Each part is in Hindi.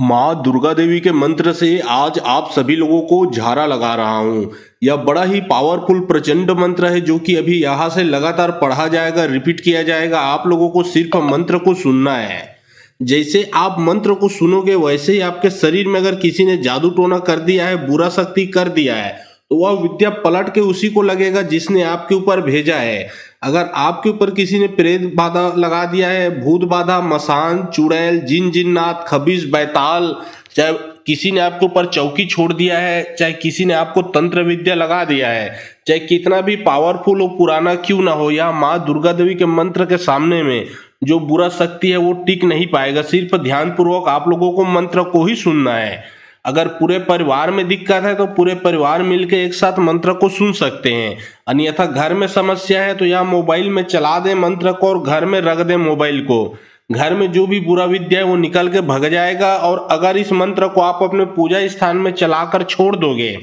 माँ दुर्गा देवी के मंत्र से आज आप सभी लोगों को झारा लगा रहा हूँ। यह बड़ा ही पावरफुल प्रचंड मंत्र है जो कि अभी यहाँ से लगातार पढ़ा जाएगा, रिपीट किया जाएगा। आप लोगों को सिर्फ मंत्र को सुनना है। जैसे आप मंत्र को सुनोगे वैसे ही आपके शरीर में अगर किसी ने जादू टोना कर दिया है, बुरा शक्ति कर दिया है, तो वह विद्या पलट के उसी को लगेगा जिसने आपके ऊपर भेजा है। अगर आपके ऊपर किसी ने प्रेत बाधा लगा दिया है, भूत बाधा, मसान, चुड़ैल, जिन जिन्नात, खबीज, बैताल, चाहे किसी ने आपके ऊपर चौकी छोड़ दिया है, चाहे किसी ने आपको तंत्र विद्या लगा दिया है, चाहे कितना भी पावरफुल हो, पुराना क्यों ना हो, या माँ दुर्गा देवी के मंत्र के सामने में जो बुरा शक्ति है वो टिक नहीं पाएगा। सिर्फ ध्यान पूर्वक आप लोगों को मंत्र को ही सुनना है। अगर पूरे परिवार में दिक्कत है तो पूरे परिवार मिलकर एक साथ मंत्र को सुन सकते हैं। अन्यथा घर में समस्या है तो या मोबाइल में चला दें मंत्र को और घर में रख दें मोबाइल को। घर में जो भी बुरा विद्या है वो निकल के भग जाएगा। और अगर इस मंत्र को आप अपने पूजा स्थान में चलाकर छोड़ दोगे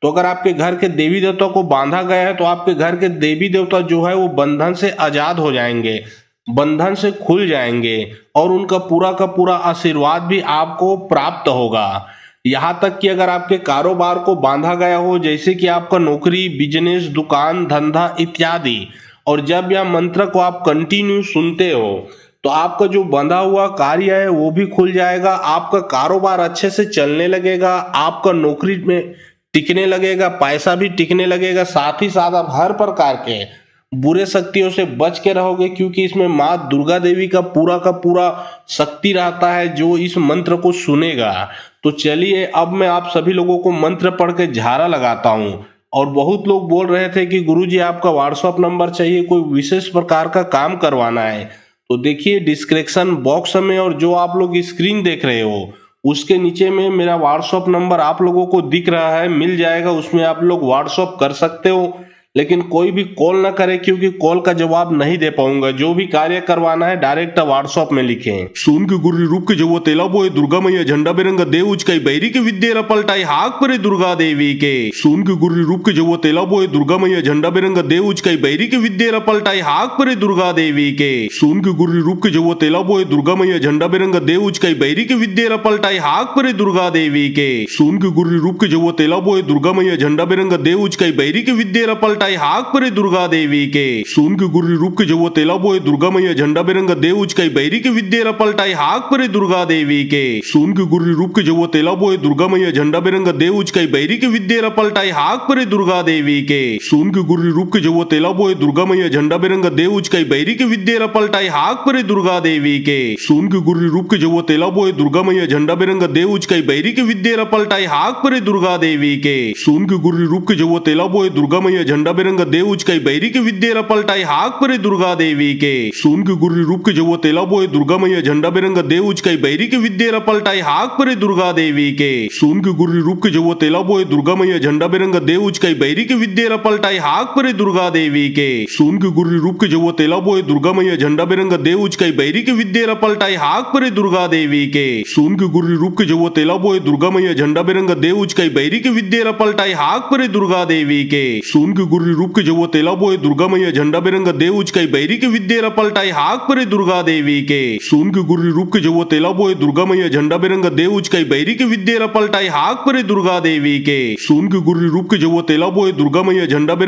तो अगर आपके घर के देवी देवता को बांधा गया है तो आपके घर के देवी देवता जो है वो बंधन से आजाद हो जाएंगे, बंधन से खुल जाएंगे और उनका पूरा का पूरा आशीर्वाद भी आपको प्राप्त होगा। यहाँ तक कि अगर आपके कारोबार को बांधा गया हो, जैसे कि आपका नौकरी, बिजनेस, दुकान, धंधा इत्यादि, और जब यह मंत्र को आप कंटिन्यू सुनते हो तो आपका जो बंधा हुआ कार्य है वो भी खुल जाएगा, आपका कारोबार अच्छे से चलने लगेगा, आपका नौकरी में टिकने लगेगा, पैसा भी टिकने लगेगा। साथ ही साथ आप हर प्रकार के बुरे शक्तियों से बच के रहोगे, क्योंकि इसमें माँ दुर्गा देवी का पूरा शक्ति रहता है जो इस मंत्र को सुनेगा। तो चलिए अब मैं आप सभी लोगों को मंत्र पढ़ के झारा लगाता हूँ। और बहुत लोग बोल रहे थे कि गुरुजी आपका व्हाट्सएप नंबर चाहिए, कोई विशेष प्रकार का काम करवाना है। तो देखिए डिस्क्रिप्शन बॉक्स में और जो आप लोग स्क्रीन देख रहे हो उसके नीचे में मेरा व्हाट्सएप नंबर आप लोगों को दिख रहा है, मिल जाएगा। उसमें आप लोग व्हाट्सएप कर सकते हो, लेकिन कोई भी कॉल ना करे क्योंकि कॉल का जवाब नहीं दे पाऊंगा। जो भी कार्य करवाना है डायरेक्ट व्हाट्सएप में लिखें। सुन के गुर्री रूप के जब वो तेला बोए दुर्गा मैया झंडा बेरंगा देव उचकाई बैरी के विद्या पलटाई हाक परे दुर्गा देवी के। सुन के गुर्री रूप के जब वो तेला बोए दुर्गा मैया झंडा बेरंगा देव उचकाई बैरी के विद्या पलटाई हाक परे दुर्गा देवी के। सुन के गुर्री रूप के जब वो तेला बोए दुर्गा मैया झंडा बेरंगा देव उचकाई बैरी के विद्या पलटाई हाक परे दुर्गा देवी के। सुन के गुर्री रूप के जब वो तेला बोए दुर्गा मैया झंडा बेरंगा देव उचकाई बैरी के विद्या पलटाई हाक परे दुर्गा देवी के। सुन के गुर्री रूप के जब वो तेला बोए दुर्गा मैया झंडा बेरंगा देव उचकाई बैरी के विद्या पलटाई हाक परे दुर्गा देवी के। सुन के गुर्री रूप के जब वो तेला बोए दुर्गा मैया झंडा बेरंगा देव उचकाई बैरी के विद्या पलटाई हाक परे दुर्गा देवी के। सुन के गुर्री रूप के जब वो तेला बोए दुर्गा मैया झंडा बेरंगा देव उचकाई बैरी के विद्या पलटाई हाक परे दुर्गा देवी के। सुन के गुर्री रूप के जब वो तेला बोए दुर्गा मैया झंडा बेरंगा देव उचकाई बैरी के विद्या पलटाई हाक परे दुर्गा देवी के। सुन के गुर्री रूप के जब वो तेला बोए दुर्गा मैया झंडा बेरंगा देव उचकाई बैरी के विद्या पलटाई हाक परे दुर्गा देवी के। सुन के गुर्री रूप के जब वो तेला बोए दुर्गा मैया झंडा बेरंगा देव उचकाई बैरी के विद्या पलटाई हाक परे दुर्गा देवी के। सुन के गुर्री रूप के जब वो तेला बोए दुर्गा मैया झंडा बेरंगा देव उचकाई बैरी के विद्या पलटाई हाक परे दुर्गा देवी के। सुन के गुर्री रूप के जब वो तेला बोए दुर्गा मैया झंडा बेरंगा देव उचकाई बैरी के विद्या पलटाई हाक परे दुर्गा देवी के। सुन के गुर्री रूप के जब वो तेला बोए दुर्गा मैया झंडा बेरंगा देव उचकाई बैरी के विद्या पलटाई हाक परे दुर्गा देवी के। सुन के गुर्री रूप के जब वो तेला बोए दुर्गा मैया झंडा बेरंगा देव उचकाई बैरी के विद्या पलटाई हाक परे दुर्गा देवी के। सुन के गुर्री रूप के जब वो तेला बोए दुर्गा मैया झंडा बेरंगा देव उचकाई बैरी के विद्या पलटाई हाक परे दुर्गा देवी के। सुन के गुर्री रूप के जब वो तेला बोए दुर्गा मैया झंडा बेरंगा देव उचकाई बैरी के विद्या पलटाई हाक परे दुर्गा देवी के।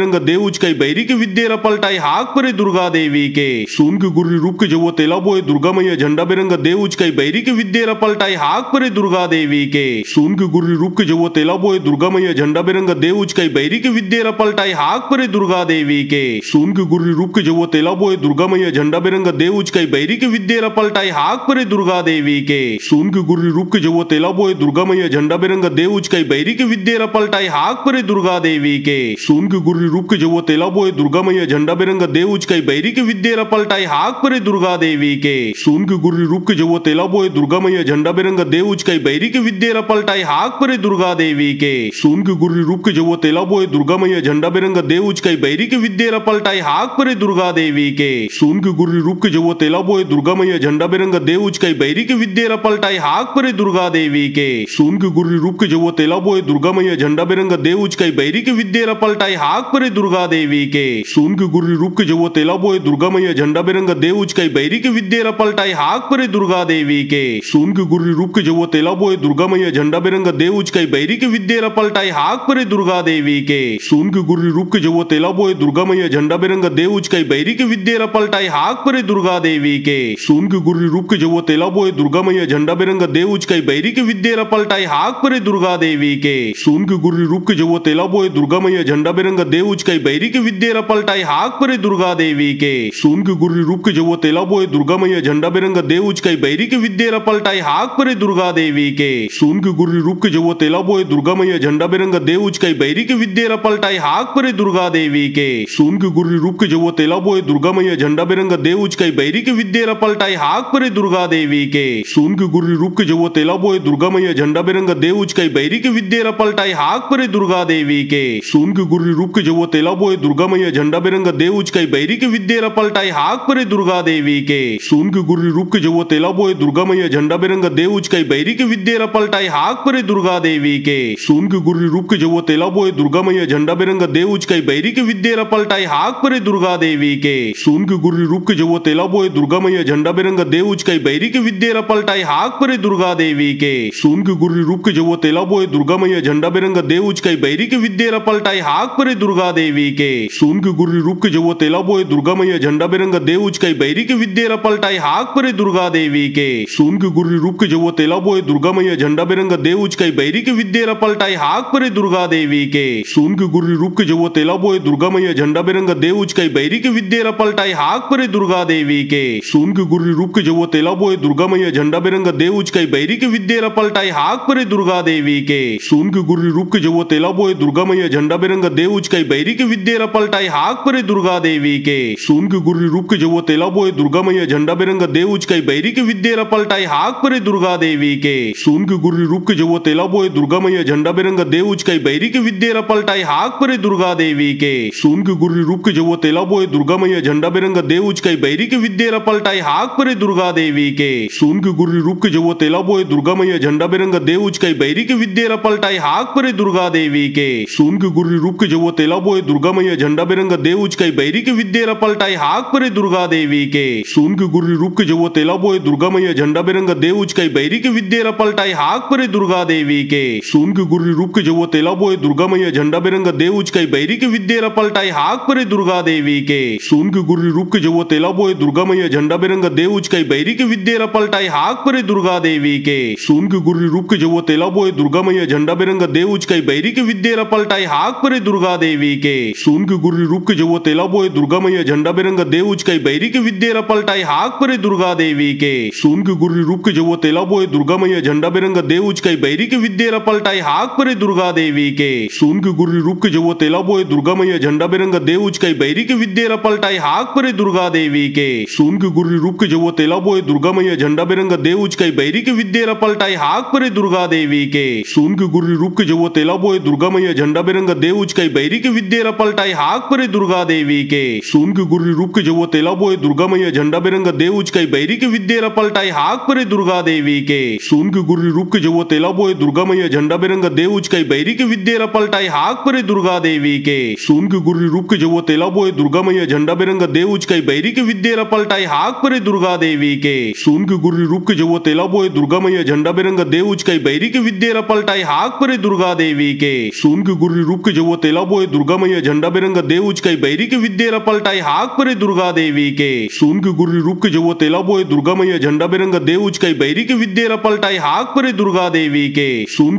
सुन के गुर्री रूप के जब वो तेला बोए दुर्गा मैया झंडा बेरंगा देव उचकाई बैरी के विद्या पलटाई हाक परे दुर्गा देवी के। सुन के गुर्री रूप के जब वो तेला बोए दुर्गा मैया झंडा बेरंगा देव उचकाई बैरी के विद्या पलटाई हाक परे दुर्गा देवी के। सुन के गुर्री रूप के जब वो तेला बोए दुर्गा मैया झंडा बेरंगा देव उचकाई बैरी के विद्या पलटाई हाक परे दुर्गा देवी के। सुन के गुर्री रूप के जब वो तेला बोए दुर्गा मैया झंडा बेरंगा देव उचकाई बैरी के विद्या पलटाई हाक परे दुर्गा देवी के। सुन के गुर्री रूप के जब वो तेला बोए दुर्गा मैया झंडा बेरंगा देव उचकाई बैरी के विद्या पलटाई हाक परे दुर्गा देवी के। सुन के गुर्री रूप के जब वो तेला बोए दुर्गा मैया झंडा बेरंगा देव उचकाई बैरी के विद्या पलटाई हाक परे दुर्गा देवी के। सुन के गुर्री रूप के जब वो तेला बोए दुर्गा मैया झंडा बेरंगा देउच कई बैरी के विद्या पलटाई हाक परे दुर्गा देवी के सुन के गुर्री रूप के जब तेला बोए दुर्गा मैया झंडा बिरंगा देउच कई बैरी के विद्या पलटाई हाक परे दुर्गा देवी के सुन के गुर्री रूप के जब तेला बोए दुर्गा मैया झंडा बिरंगा देउच कई बैरी के विद्या पलटाई हाक परे दुर्गा देवी के सुन के गुर्री रूप के जब तेला बोए दुर्गा मैया झंडा बिरंगा देउच कई बैरी के विद्या पलटाई हाक परे दुर्गा देवी के सुन के गुर्री रूप के जब तेला बोए दुर्गा मैया झंडा बिरंगा देउच कई बैरी के विद्या पलटाई हाक परे दुर्गा देवी के सुन के गुर्री रूप के जब तेला बोए दुर्गा मैया झंडा बिरंगा देउच कई बैरी के विद्या पलटाई हाक परे दुर्गा देवी के सुन के गुर्री रूप के जब तेला बोए दुर्गा मैया झंडा बिरंगा देउच कई बैरी के विद्या पलटाई हाक परे दुर्गा देवी के सुन के गुर्री रूप के जब तेला बोए दुर्गा मैया झंडा बिरंगा देउच कई बैरी के विद्या पलटाई हाक परे दुर्गा देवी के सुन के गुर्री रूप के जब तेला बोए दुर्गा मैया झंडा बिरंगा देउच कई बैरी के विद्या पलटाई हाक परे दुर्गा देवी के सुन के गुर्री रूप के जब तेला बोए दुर्गा मैया झंडा बिरंगा देउच कई बैरी के विद्या पलटाई हाक परे दुर्गा देवी के सुन के गुर्री रूप के जब तेला बोए दुर्गा मैया झंडा बिरंगा देउच कई बैरी के विद्या पलटाई हाक परे दुर्गा देवी के सुन के गुर्री रूप के जब तेला बोए दुर्गा मैया झंडा बिरंगा देउच कई बैरी के विद्या पलटाई हाक परे दुर्गा देवी के सुन के गुर्री रूप के जब तेला बोए दुर्गा मैया झंडा बिरंगा देउच कई बैरी के विद्या पलटाई हाक परे दुर्गा देवी के सुन के गुर्री रूप के जब तेला बोए दुर्गा मैया झंडा बिरंगा देउच कई बैरी के विद्या पलटाई हाक परे दुर्गा देवी के सुन के गुर्री रूप के जब तेला बोए दुर्गा मैया झंडा बिरंगा देउच कई बैरी के विद्या पलटाई हाक परे दुर्गा देवी के सुन के गुर्री रूप के जब तेला बोए दुर्गा मैया झंडा बिरंगा देउच कई बैरी के विद्या पलटाई हाक परे दुर्गा देवी के सुन के गुर्री रूप के जब तेला बोए दुर्गा मैया झंडा बिरंगा देउच कई बैरी के विद्या पलटाई हाक परे दुर्गा देवी के सुन के गुर्री रूप के जब तेला बोए दुर्गा मैया झंडा बिरंगा देउच कई बैरी के विद्या पलटाई हाक परे दुर्गा देवी के सुन के गुर्री रूप के जब तेला बोए दुर्गा मैया झंडा बिरंगा देउच कई बैरी के विद्या पलटाई हाक परे दुर्गा देवी के सुन के गुर्री रूप के जब तेला बोए दुर्गा मैया झंडा बिरंगा देउच कई बैरी के विद्या पलटाई हाक परे दुर्गा देवी के सुन के गुर्री रूप के जब तेला बोए दुर्गा मैया झंडा बिरंगा देउच कई बैरी के विद्या पलटाई हाक परे दुर्गा देवी के सुन के गुर्री रूप के जब तेला बोए दुर्गा मैया झंडा बिरंगा देउच कई बैरी के विद्या पलटाई हाक परे दुर्गा देवी के सुन के गुर्री रूप के जब तेला बोए दुर्गा मैया झंडा बिरंगा देउच कई बैरी के विद्या पलटाई हाक परे दुर्गा देवी के सुन के गुर्री रूप के जब तेला बोए दुर्गा मैया झंडा बिरंगा देउच कई बैरी के विद्या पलटाई हाक परे दुर्गा देवी के सुन के गुर्री रूप के जब तेला बोए दुर्गा मैया झंडा बिरंगा देउच कई बैरी के विद्या पलटाई हाक परे दुर्गा देवी के सुन के गुर्री रूप के जब तेला बोए दुर्गा मैया झंडा बिरंगा देउच कई बैरी के विद्या पलटाई हाक परे दुर्गा देवी के सुन के गुर्री रूप के जब तेला बोए दुर्गा मैया झंडा बिरंगा देउच कई बैरी के विद्या पलटाई हाक परे दुर्गा देवी के सुन के गुर्री रूप के जब तेला बोए दुर्गा मैया झंडा बिरंगा देउच कई बैरी के विद्या पलटाई हाक परे दुर्गा देवी के सुन के गुर्री रूप के जब तेला बोए दुर्गा मैया झंडा बिरंगा देउच कई बैरी के विद्या पलटाई हाक परे दुर्गा देवी के सुन के गुर्री रूप के जब तेला बोए दुर्गा मैया झंडा बिरंगा देउच कई बैरी के विद्या पलटाई हाक परे दुर्गा देवी के सुन के गुर्री रूप के जब तेला बोए दुर्गा मैया झंडा बिरंगा देउच कई बैरी के विद्या पलटाई हाक परे दुर्गा देवी के सुन के गुर्री रूप के जब तेला बोए दुर्गा मैया झंडा बिरंगा देउच कई बैरी के विद्या पलटाई हाक परे दुर्गा देवी के सुन के गुर्री रूप के जब तेला बोए दुर्गा मैया झंडा बिरंगा देउच कई बैरी के विद्या पलटाई हाक परे दुर्गा देवी के सुन के गुर्री रूप के जब तेला बोए दुर्गा मैया झंडा बिरंगा देउच कई बैरी के विद्या पलटाई हाक परे दुर्गा देवी के सुन के गुर्री रूप के जब तेला बोए दुर्गा मैया झंडा बिरंगा देउच कई बैरी के विद्या पलटाई हाक परे दुर्गा देवी के सुन के गुर्री रूप के जब तेला बोए दुर्गा मैया झंडा बिरंगा देउच कई बैरी के विद्या पलटाई हाक परे दुर्गा देवी के सुन के गुर्री रूप के जब तेला बोए दुर्गा मैया झंडा बिरंगा देउच कई बैरी के विद्या पलटाई हाक परे दुर्गा देवी के सुन के गुर्री रूप के जब तेला बोए दुर्गा मैया झंडा बिरंगा देउच कई बैरी के विद्या पलटाई हाक परे दुर्गा देवी के सुन के गुर्री रूप के जब तेला बोए दुर्गा मैया झंडा बिरंगा देउच कई बैरी के विद्या पलटाई हाक परे दुर्गा देवी के सुन के गुर्री रूप के जब तेला बोए दुर्गा मैया झंडा बिरंगा देउच कई बैरी के विद्या पलटाई हाक परे दुर्गा देवी के सुन के गुर्री रूप के जब तेला बोए दुर्गा मैया झंडा बिरंगा देउच कई बैरी के विद्या पलटाई हाक परे दुर्गा देवी के सुन के गुर्री रूप के जब तेला बोए दुर्गा मैया झंडा बिरंगा देउच कई बैरी के विद्या पलटाई हाक परे दुर्गा देवी के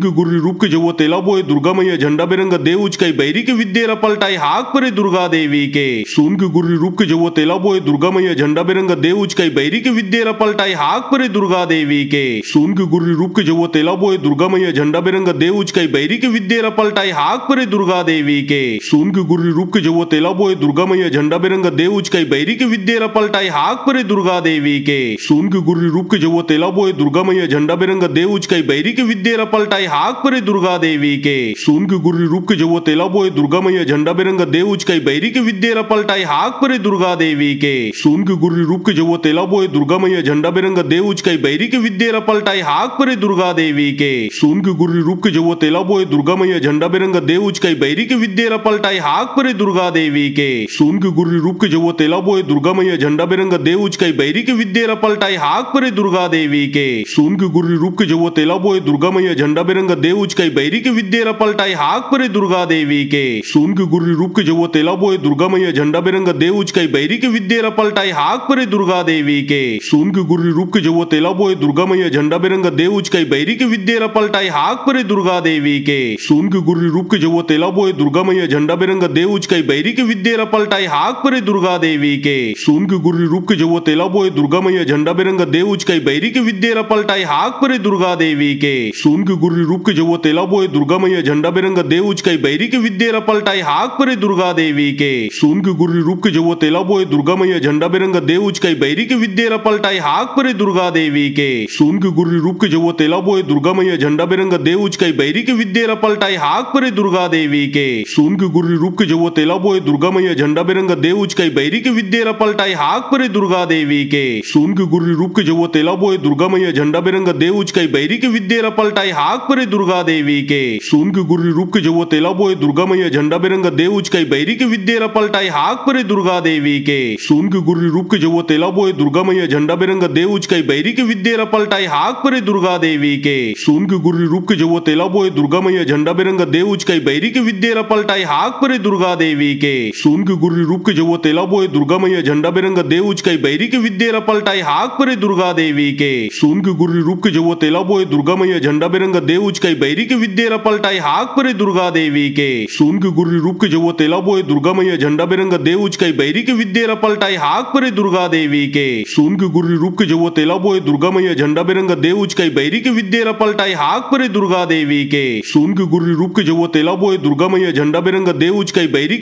सुन के गुर्री रूप के जब तेला बोए दुर्गा मैया झंडा बिरंगा देउच कई बैरी के विद्या पलटाई हाक परे दुर्गा देवी के सुन के गुर्री रूप के जब तेला बोए दुर्गा मैया झंडा बिरंगा देउच कई बैरी के विद्या पलटाई हाक परे दुर्गा देवी के सुन के गुर्री रूप के जब तेला बोए दुर्गा मैया झंडा बिरंगा देउच कई बैरी के विद्या पलटाई हाक परे दुर्गा देवी के सुन के गुर्री रूप के जब तेला बोए दुर्गा मैया झंडा बिरंगा देउच कई बैरी के विद्या पलटाई हाक परे दुर्गा देवी के सुन के गुर्री रूप के जब तेला बोए दुर्गा मैया झंडा बिरंगा देउच कई बैरी के विद्या पलटाई हाक परे दुर्गा देवी के सुन के गुर्री रूप के जब तेला बोए दुर्गा मैया मैया झंडा बिरंगा देव उचकाई बैरी के विद्या पलटाई हाक परे दुर्गा देवी के सुन के गुर्री रूप के जो तेला बोए दुर्गा मैया झंडा बिरंगा देव उचकाई बैरी के विद्या पलटाई हाक परे दुर्गा देवी के सुन के गुर्री रूप के जो तेला बोए दुर्गा मैया झंडा बिरंगा देव उचकाई बैरी के विद्या पलटाई हाक परे दुर्गा देवी के सुन के गुर्री रूप के जो तेला बोए दुर्गा मैया झंडा बिरंगा देव उचकाई बैरी के विद्या पलटाई हाक परे दुर्गा देवी के सुन के गुर्री रूप के जो तेला बोए दुर्गा मैया झंडा बिरंगा देव उचकाई बैरी के विद्या पलटाई हाक परे दुर्गा देवी के सुन के गुर्री रूप के जो तेला बोए दुर्गा मैया झंडा बिरंगा देव उचकाई बैरी के विद्या पलटाई हाक परे दुर्गा देवी के सुन के गुर्री रूप के जो तेला बोए दुर्गा मैया झंडा बिरंगा देव उचकाई बैरी के विद्या पलटाई हाक परे दुर्गा देवी के सुन के गुर्री रूप के जो तेला बोए दुर्गा मैया झंडा बिरंगा देव उचकाई बैरी के विद्या पलटाई हाक परे दुर्गा देवी के सुन के गुर्री रूप के जो तेला बोए दुर्गा मैया झंडा बिरंगा देव उचकाई बैरी के विद्या पलटाई हाक परे दुर्गा देवी के सुन के गुर्री रूप के जो तेला बोए दुर्गा मैया झंडा बिरंगा देव उचकाई बैरी के विद्या पलटाई हाक परे दुर्गा देवी के सुन के गुर्री रूप के जो तेला बोए दुर्गा मैया झंडा बिरंगा देव उचकाई बैरी के विद्या पलटाई हाक परे दुर्गा देवी के सुन के गुर्री रूप के जो तेला बोए दुर्गा मैया झंडा बिरंगा देव उचकाई बैरी के विद्या पलटाई हाक परे दुर्गा देवी के सुन के गुर्री रूप के जो तेला बोए दुर्गा मैया झंडा बिरंगा देव उचकाई बैरी के विद्या पलटाई हाक परे दुर्गा देवी के सुन के गुर्री रूप के जो तेला बोए दुर्गा मैया झंडा बिरंगा देव उचकाई बैरी के विद्या पलटाई हाक परे दुर्गा देवी के सुन के गुर्री रूप के जो तेला बोए दुर्गा मैया झंडा बिरंगा देव उचकाई बैरी के विद्या पलटाई हाक परे दुर्गा देवी के सुन के गुर्री रूप के जो तेला बोए दुर्गा मैया झंडा बिरंगा देव उचकाई बैरी के विद्या पलटाई हाक परे दुर्गा देवी के सुन के गुर्री रूप के जो तेला बोए दुर्गा मैया झंडा बिरंगा देव उचकाई बैरी के विद्या पलटाई हाक परे दुर्गा देवी के सुन के गुर्री रूप के जो तेला बोए दुर्गा मैया झंडा बिरंगा देव उचकाई बैरी के विद्या पलटाई हाक परे दुर्गा देवी के सुन के गुर्री रूप के जो तेला बोए दुर्गा मैया झंडा बिरंगा देव उचकाई बैरी के विद्या पलटाई हाक परे दुर्गा देवी के सुन के गुर्री रूप के जो तेला बोए दुर्गा मैया झंडा बिरंगा देव उचकाई बैरी के विद्या पलटाई हाक परे दुर्गा देवी के सुन के गुर्री रूप के जो तेला बोए दुर्गा मैया झंडा बिरंगा देव उचकाई बैरी के विद्या पलटाई हाक परे दुर्गा देवी के सुन के गुर्री रूप के जो तेला बोए दुर्गा मैया झंडा बिरंगा देव उचकाई बैरी के विद्या पलटाई हाक परे दुर्गा देवी के सुन के गुर्री रूप के जो तेला बोए दुर्गा मैया झंडा बिरंगा देव उचकाई बैरी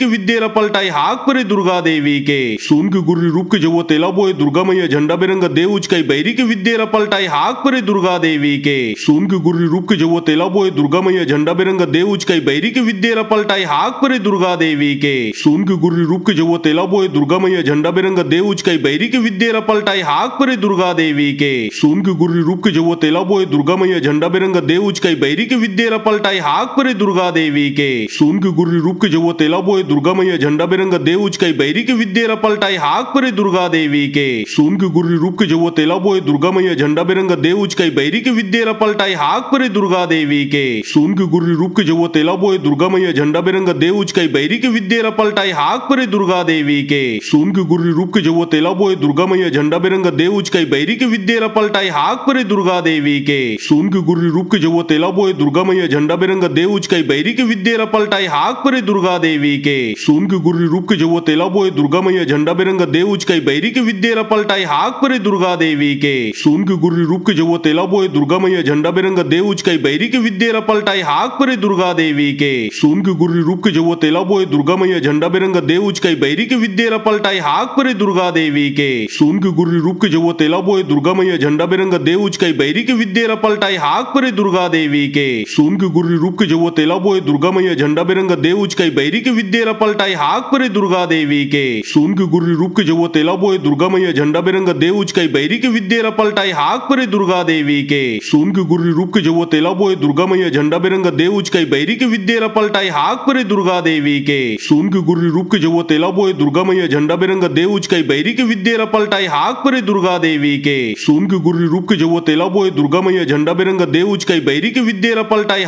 के विद्या पलटाई हाक परे दुर्गा देवी के सुन के गुर्री रूप के जो तेला बोए दुर्गा मैया झंडा बिरंगा देव उचकाई बैरी के विद्या पलटाई हाक परे दुर्गा देवी के सुन के गुर्री रूप के जो तेला बोए दुर्गा मैया झंडा बिरंगा देव उचकाई बैरी के विद्या पलटाई हाक परे दुर्गा देवी के सुन के गुर्री रूप के जो तेला बोए दुर्गा मैया झंडा बिरंगा देव उचकाई बैरी के विद्या पलटाई हाक परे दुर्गा देवी के सुन के गुर्री रूप के जो तेला बोए दुर्गा मैया झंडा बिरंगा देव उचकाई बैरी के विद्या पलटाई हाक परे दुर्गा देवी के सुन के गुर्री रूप के जो तेला बोए दुर्गा मैया झंडा बिरंगा देव उचकाई बैरी के विद्या पलटाई हाक परे दुर्गा देवी के सुन के गुर्री रूप के जो तेला बोए दुर्गा मैया झंडा बिरंगा देव उचकाई बैरी के विद्या पलटाई हाक परे दुर्गा देवी के सुन के गुर्री रूप के जो तेला बोए दुर्गा मैया झंडा बिरंगा देव उचकाई बैरी के विद्या पलटाई हाक परे दुर्गा देवी के सुन के गुर्री रूप के जो तेला बोए दुर्गा मैया झंडा बिरंगा देव उचकाई बैरी के विद्या पलटाई हाक परे दुर्गा देवी के सुन के गुर्री रूप के जो तेला बोए दुर्गा मैया झंडा बिरंगा देव उचकाई बैरी के विद्या पलटाई हाक परे दुर्गा देवी के सुन के गुर्री रूप के जो तेला बोए दुर्गा मैया झंडा बिरंगा देव उचकाई बैरी के विद्या पलटाई हाक परे दुर्गा देवी के सुन के गुर्री रूप के जो तेला बोए दुर्गा मैया झंडा बिरंगा देव उचकाई बैरी के विद्या पलटाई हाक परे दुर्गा देवी के सुन के गुर्री रूप के जो तेला बोए दुर्गा मैया झंडा बिरंगा देव उचकाई बैरी के विद्या पलटाई हाक परे दुर्गा देवी के सुन के गुर्री रूप के जो तेला बोए दुर्गा मैया झंडा बिरंगा देव उचकाई बैरी के विद्या पलटाई हाक परे दुर्गा देवी के सुन के गुर्री रूप के जो तेला बोए दुर्गा मैया झंडा बिरंगा देव उचकाई बैरी के विद्या पलटाई हाक परे दुर्गा देवी के सुन के गुर्री रूप के जो तेला बोए दुर्गा मैया झंडा बिरंगा देव उचकाई बैरी के विद्या पलटाई हाक परे दुर्गा देवी के सुन के गुर्री रूप के जो तेला बोए दुर्गा मैया झंडा बिरंगा देव उचकाई बैरी के विद्या पलटाई हाक परे दुर्गा देवी के सुन के गुर्री रूप के जो तेला बोए दुर्गा मैया झंडा बिरंगा देव उचकाई बैरी के विद्या पलटाई हाक परे दुर्गा देवी के सुन के गुर्री रूप के जो तेला बोए दुर्गा मैया झंडा बिरंगा देव उचकाई बैरी के विद्या पलटाई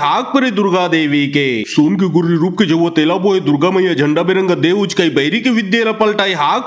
हाक परे दुर्गा देवी के सुन के गुर्री रूप के जो तेला बोए दुर्गा मैया झंडा बिरंगा देव उचकाई बैरी के विद्या पलटाई हाक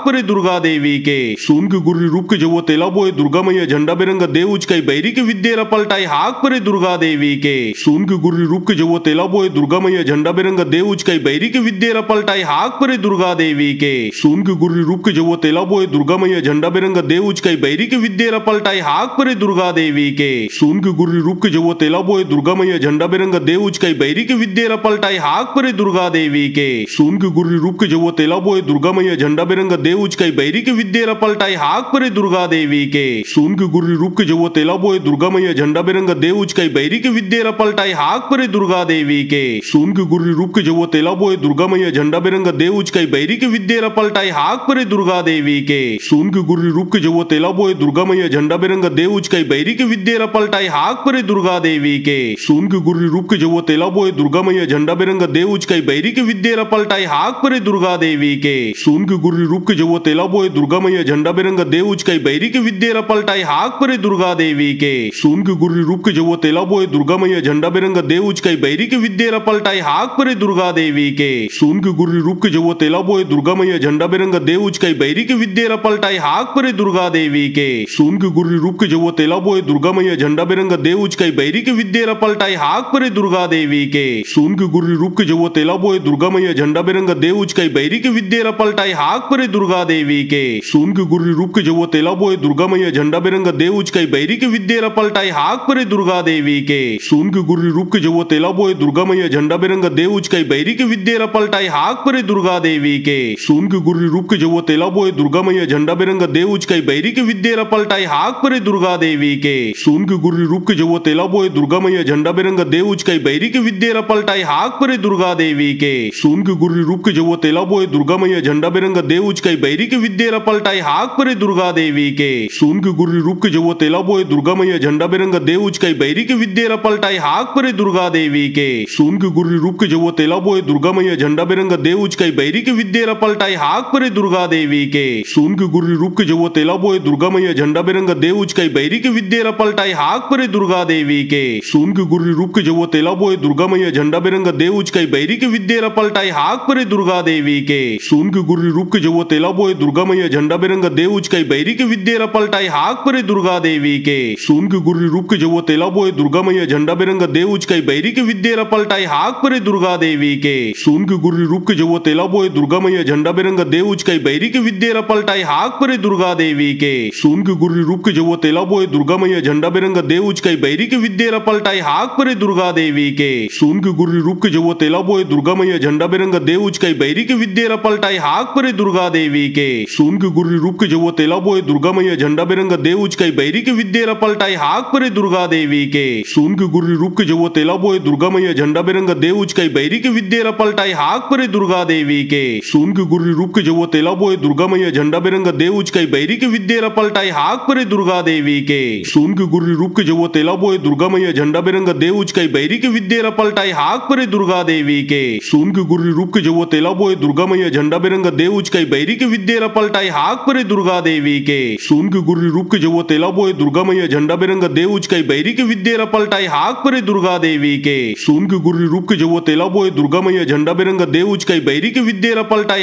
परे दुर्गा देवी के सुन के गुर्री रूप के जो तेला बोए दुर्गा मैया झंडा बिरंगा देव उचकाई बैरी के विद्या पलटाई हाक परे दुर्गा देवी के सुन के गुर्री रूप के जो तेला बोए दुर्गा मैया झंडा बिरंगा देव उचकाई बैरी के विद्या पलटाई हाक परे दुर्गा देवी के सुन के गुर्री रूप के जो तेला बोए दुर्गा मैया झंडा बिरंगा देव उचकाई बैरी के विद्या पलटाई हाक परे दुर्गा देवी के सुन के गुर्री रूप के जो तेला बोए दुर्गा मैया झंडा बिरंगा देव उचकाई बैरी के विद्या पलटाई हाक परे दुर्गा देवी के सुन के गुर्री रूप के जो तेला बोए दुर्गा मैया झंडा बिरंगा देव उचकाई बैरी के विद्या पलटाई हाक परे दुर्गा देवी के सुन के गुर्री रूप के जो तेला बोए दुर्गा मैया झंडा बिरंगा देव उचकाई बैरी के विद्या पलटाई हाक परे दुर्गा देवी के सुन के गुर्री रूप के जब तेला बोए दुर्गा मैया झंडा बिरंगा देव उचकाई बैरी के विद्या पलटाई हाक परे दुर्गा देवी के सुन के गुर्री रूप के जब तेला बोए दुर्गा मैया झंडा बिरंगा देव उचकाई बैरी के विद्या पलटाई हाक परे दुर्गा देवी के सुन के गुर्री रूप के जब तेला बोए दुर्गा मैया झंडा बिरंगा देव उचकाई बैरी के विद्या पलटाई हाक परे दुर्गा देवी के सुन के गुर्री रूप के जब तेला बोए दुर्गा मैया झंडा बिरंगा देव उचकाई बैरी के विद्या पलटाई हाक परे दुर्गा देवी के सुन के गुर्री रूप के जब तेला बोए दुर्गा मैया झंडा बिरंगा देव उचकाई बैरी के विद्या पलटाई हाक परे दुर्गा देवी के सुन के गुर्री रूप के जब तेला बोए दुर्गा मैया झंडा बिरंगा देव उचकाई बैरी के विद्या पलटाई हाक परे दुर्गा देवी के सुन के गुर्री रूप के जब तेला बोए दुर्गा मैया झंडा बिरंगा देव उचकाई बैरी के विद्या पलटाई हाक परे दुर्गा देवी के सुन के गुर्री रूप के जब तेला बोए दुर्गा मैया झंडा बिरंगा देव उचकाई बैरी के विद्या पलटाई हाक परे दुर्गा देवी के सुन के गुर्री रूप के जब तेला बोए दुर्गा मैया झंडा बिरंगा देव उचकाई बैरी के विद्या पलटाई हाक परे दुर्गा देवी के सुन के गुर्री रूप के जब तेला बोए दुर्गा मैया झंडा बिरंगा देव उचकाई बैरी के विद्या पलटाई हाक परे दुर्गा देवी के सुन के गुर्री रूप के जब तेला बोए दुर्गा मैया झंडा बिरंगा देव उचकाई बैरी के विद्या पलटाई हाक परे दुर्गा देवी के सुन के गुर्री रूप के जब तेला बोए दुर्गा मैया झंडा बिरंगा देव उचकाई बैरी के विद्या पलटाई हाक परे दुर्गा देवी के सुन के गुर्री रूप के जब तेला बोए दुर्गा मैया झंडा बिरंगा देव उचकाई बैरी के विद्या पलटाई हाक परे दुर्गा देवी के सुन के गुर्री रूप के जब तेला बोए दुर्गा मैया झंडा बिरंगा देव उचकाई बैरी के विद्या पलटाई हाक परे दुर्गा देवी के सुन के गुर्री रूप के जब तेला बोए दुर्गा मैया झंडा बिरंगा देव उचकाई बैरी के विद्या पलटाई हाक परे दुर्गा देवी के सुन के गुर्री रूप के जब तेला बोए दुर्गा मैया झंडा बिरंगा देव उचकाई बैरी के विद्या पलटाई हाक परे दुर्गा देवी के सुन के गुर्री रूप के जब तेला बोए दुर्गा मैया झंडा बिरंगा देव उचकाई बैरी के विद्या पलटाई हाक परे दुर्गा देवी के सुन के गुर्री रूप के जब तेला बोए दुर्गा मैया झंडा बिरंगा देव उचकाई बैरी के विद्या पलटाई हाक परे दुर्गा देवी के सुन के गुर्री रूप के जब तेला बोए दुर्गा मैया झंडा बिरंगा देव उचकाई बैरी के विद्या पलटाई हाक परे दुर्गा देवी के सुन के गुर्री रूप के जब तेला बोए दुर्गा मैया झंडा बिरंगा देव उचकाई बैरी के विद्या पलटाई हाक परे दुर्गा देवी के सुन के गुर्री रूप के जब तेला बोए दुर्गा मैया झंडा बिरंगा देव उचकाई बैरी के विद्या पलटाई हाक परे दुर्गा देवी के सुन के गुर्री रूप के जब तेला बोए दुर्गा मैया झंडा बिरंगा देव उचकाई बैरी के विद्या पलटाई हाक परे दुर्गा देवी के सुन के गुर्री रूप के जब तेला बोए दुर्गा मैया झंडा बिरंगा देव उचकाई बैरी के विद्या पलटाई हाक परे दुर्गा देवी के सुन के गुर्री रूप के जब तेला बोए दुर्गा मैया झंडा बिरंगा देव उचकाई बैरी के विद्या पलटाई हाक परे दुर्गा देवी के सुन के गुर्री रूप के जब तेला बोए दुर्गा मैया झंडा बिरंगा देव उचकाई बैरी के विद्या पलटाई हाक परे दुर्गा देवी के सुन के गुर्री रूप के जब तेला बोए दुर्गा मैया झंडा बिरंगा देव उचकाई बैरी के विद्या पलटाई हाक परे दुर्गा देवी के सुन के गुर्री रूप के जब तेला बोए दुर्गा मैया झंडा बिरंगा देव उचकाई बैरी के विद्या पलटाई हाक परे दुर्गा देवी के सुन के गुर्री रूप के जब तेला बोए दुर्गा मैया झंडा बिरंगा देव उचकाई बैरी के विद्या पलटाई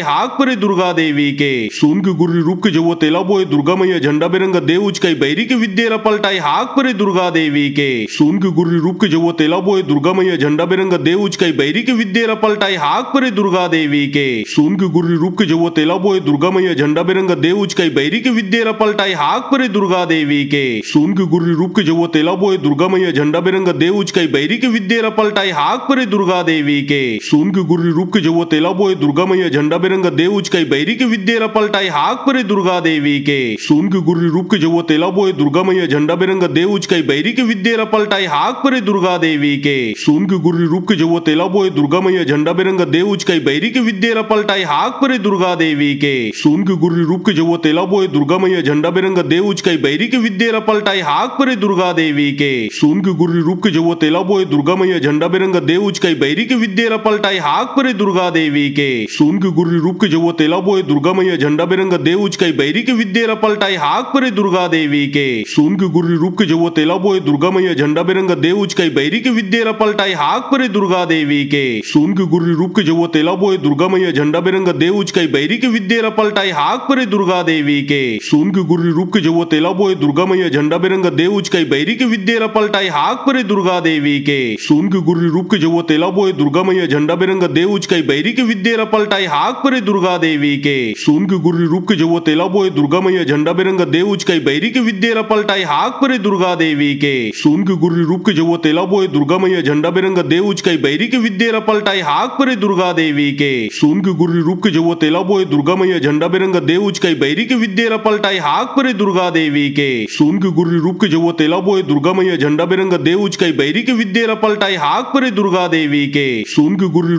हाक परे दुर्गा देवी के सुन के गुर्री रूप के जब तेला बोए दुर्गा मैया झंडा बिरंगा देव उचकाई बैरी के विद्या पलटाई हाक परे दुर्गा देवी के सुन के गुर्री रूप के जब तेला बोए दुर्गा मैया झंडा बिरंगा देव उचकाई बैरी के विद्या पलटाई हाक परे दुर्गा देवी के सुन के गुर्री रूप के जब तेला बोए दुर्गा मैया झंडा बिरंगा देव उचकाई बैरी के विद्या पलटाई हाक परे दुर्गा देवी के सुन के गुर्री रूप के जब तेला बोए दुर्गा मैया झंडा बिरंगा देव उचकाई बैरी के विद्या पलटाई हाक परे दुर्गा देवी के सुन के गुर्री रूप के जब तेला बोए दुर्गा मैया झंडा बिरंगा देव उचकाई बैरी के विद्या पलटाई हाक परे दुर्गा देवी के सुन के गुर्री रूप के जब तेला बोए दुर्गा मैया झंडा बिरंगा देव उचकाई बैरी के विद्या पलटाई हाक परे दुर्गा देवी के सुन के गुर्री रूप के जब तेला बोए दुर्गा मैया झंडा बिरंगा देव उचकाई बैरी के विद्या पलटाई हाक परे दुर्गा देवी के सुन के गुर्री रूप के जब तेला बोए दुर्गा मैया झंडा बिरंगा देव उचकाई बैरी के विद्या पलटाई हाक परे दुर्गा देवी के सुन के गुर्री रूप के जब तेला बोए दुर्गा मैया झंडा बिरंगा देव उचकाई बैरी के विद्या पलटाई हाक परे दुर्गा देवी के सुन के गुर्री रूप के जब तेला बोए दुर्गा मैया झंडा बिरंगा देव उचकाई बैरी के विद्या पलटाई हाक परे दुर्गा देवी के सुन के गुर्री रूप के जब तेला बोए दुर्गा मैया झंडा बिरंगा देव उचकाई बैरी के विद्या पलटाई हाक परे दुर्गा देवी के सुन के गुर्री रूप के जब तेला बोए दुर्गा मैया झंडा बिरंगा देव उचकाई बैरी के विद्या पलटाई हाक परे दुर्गा देवी के सुन के गुर्री रूप के जब तेला बोए दुर्गा मैया झंडा बिरंगा देव उचकाई बैरी के विद्या पलटाई हाक परे दुर्गा देवी के सुन के गुर्री रूप के जब तेला बोए दुर्गा मैया झंडा बिरंगा देव उचकाई बैरी के विद्या पलटाई हाक परे दुर्गा देवी के सुन के गुर्री रूप के जब तेला बोए दुर्गा मैया झंडा बिरंगा देव उचकाई बैरी के विद्या पलटाई हाक परे दुर्गा देवी के सुन के गुर्री रूप के जब तेला बोए दुर्गा मैया झंडा बिरंगा देव उचकाई बैरी के विद्या पलटाई हाक परे दुर्गा देवी के सुन के गुर्री रूप के जब तेला बोए दुर्गा मैया झंडा बिरंगा देव उचकाई बैरी के विद्या पलटाई हाक परे दुर्गा देवी के सुन के गुर्री रूप के जब तेला बोए दुर्गा मैया झंडा बिरंगा देव उचकाई बैरी के विद्या पलटाई हाक परे दुर्गा देवी के सुन के गुर्री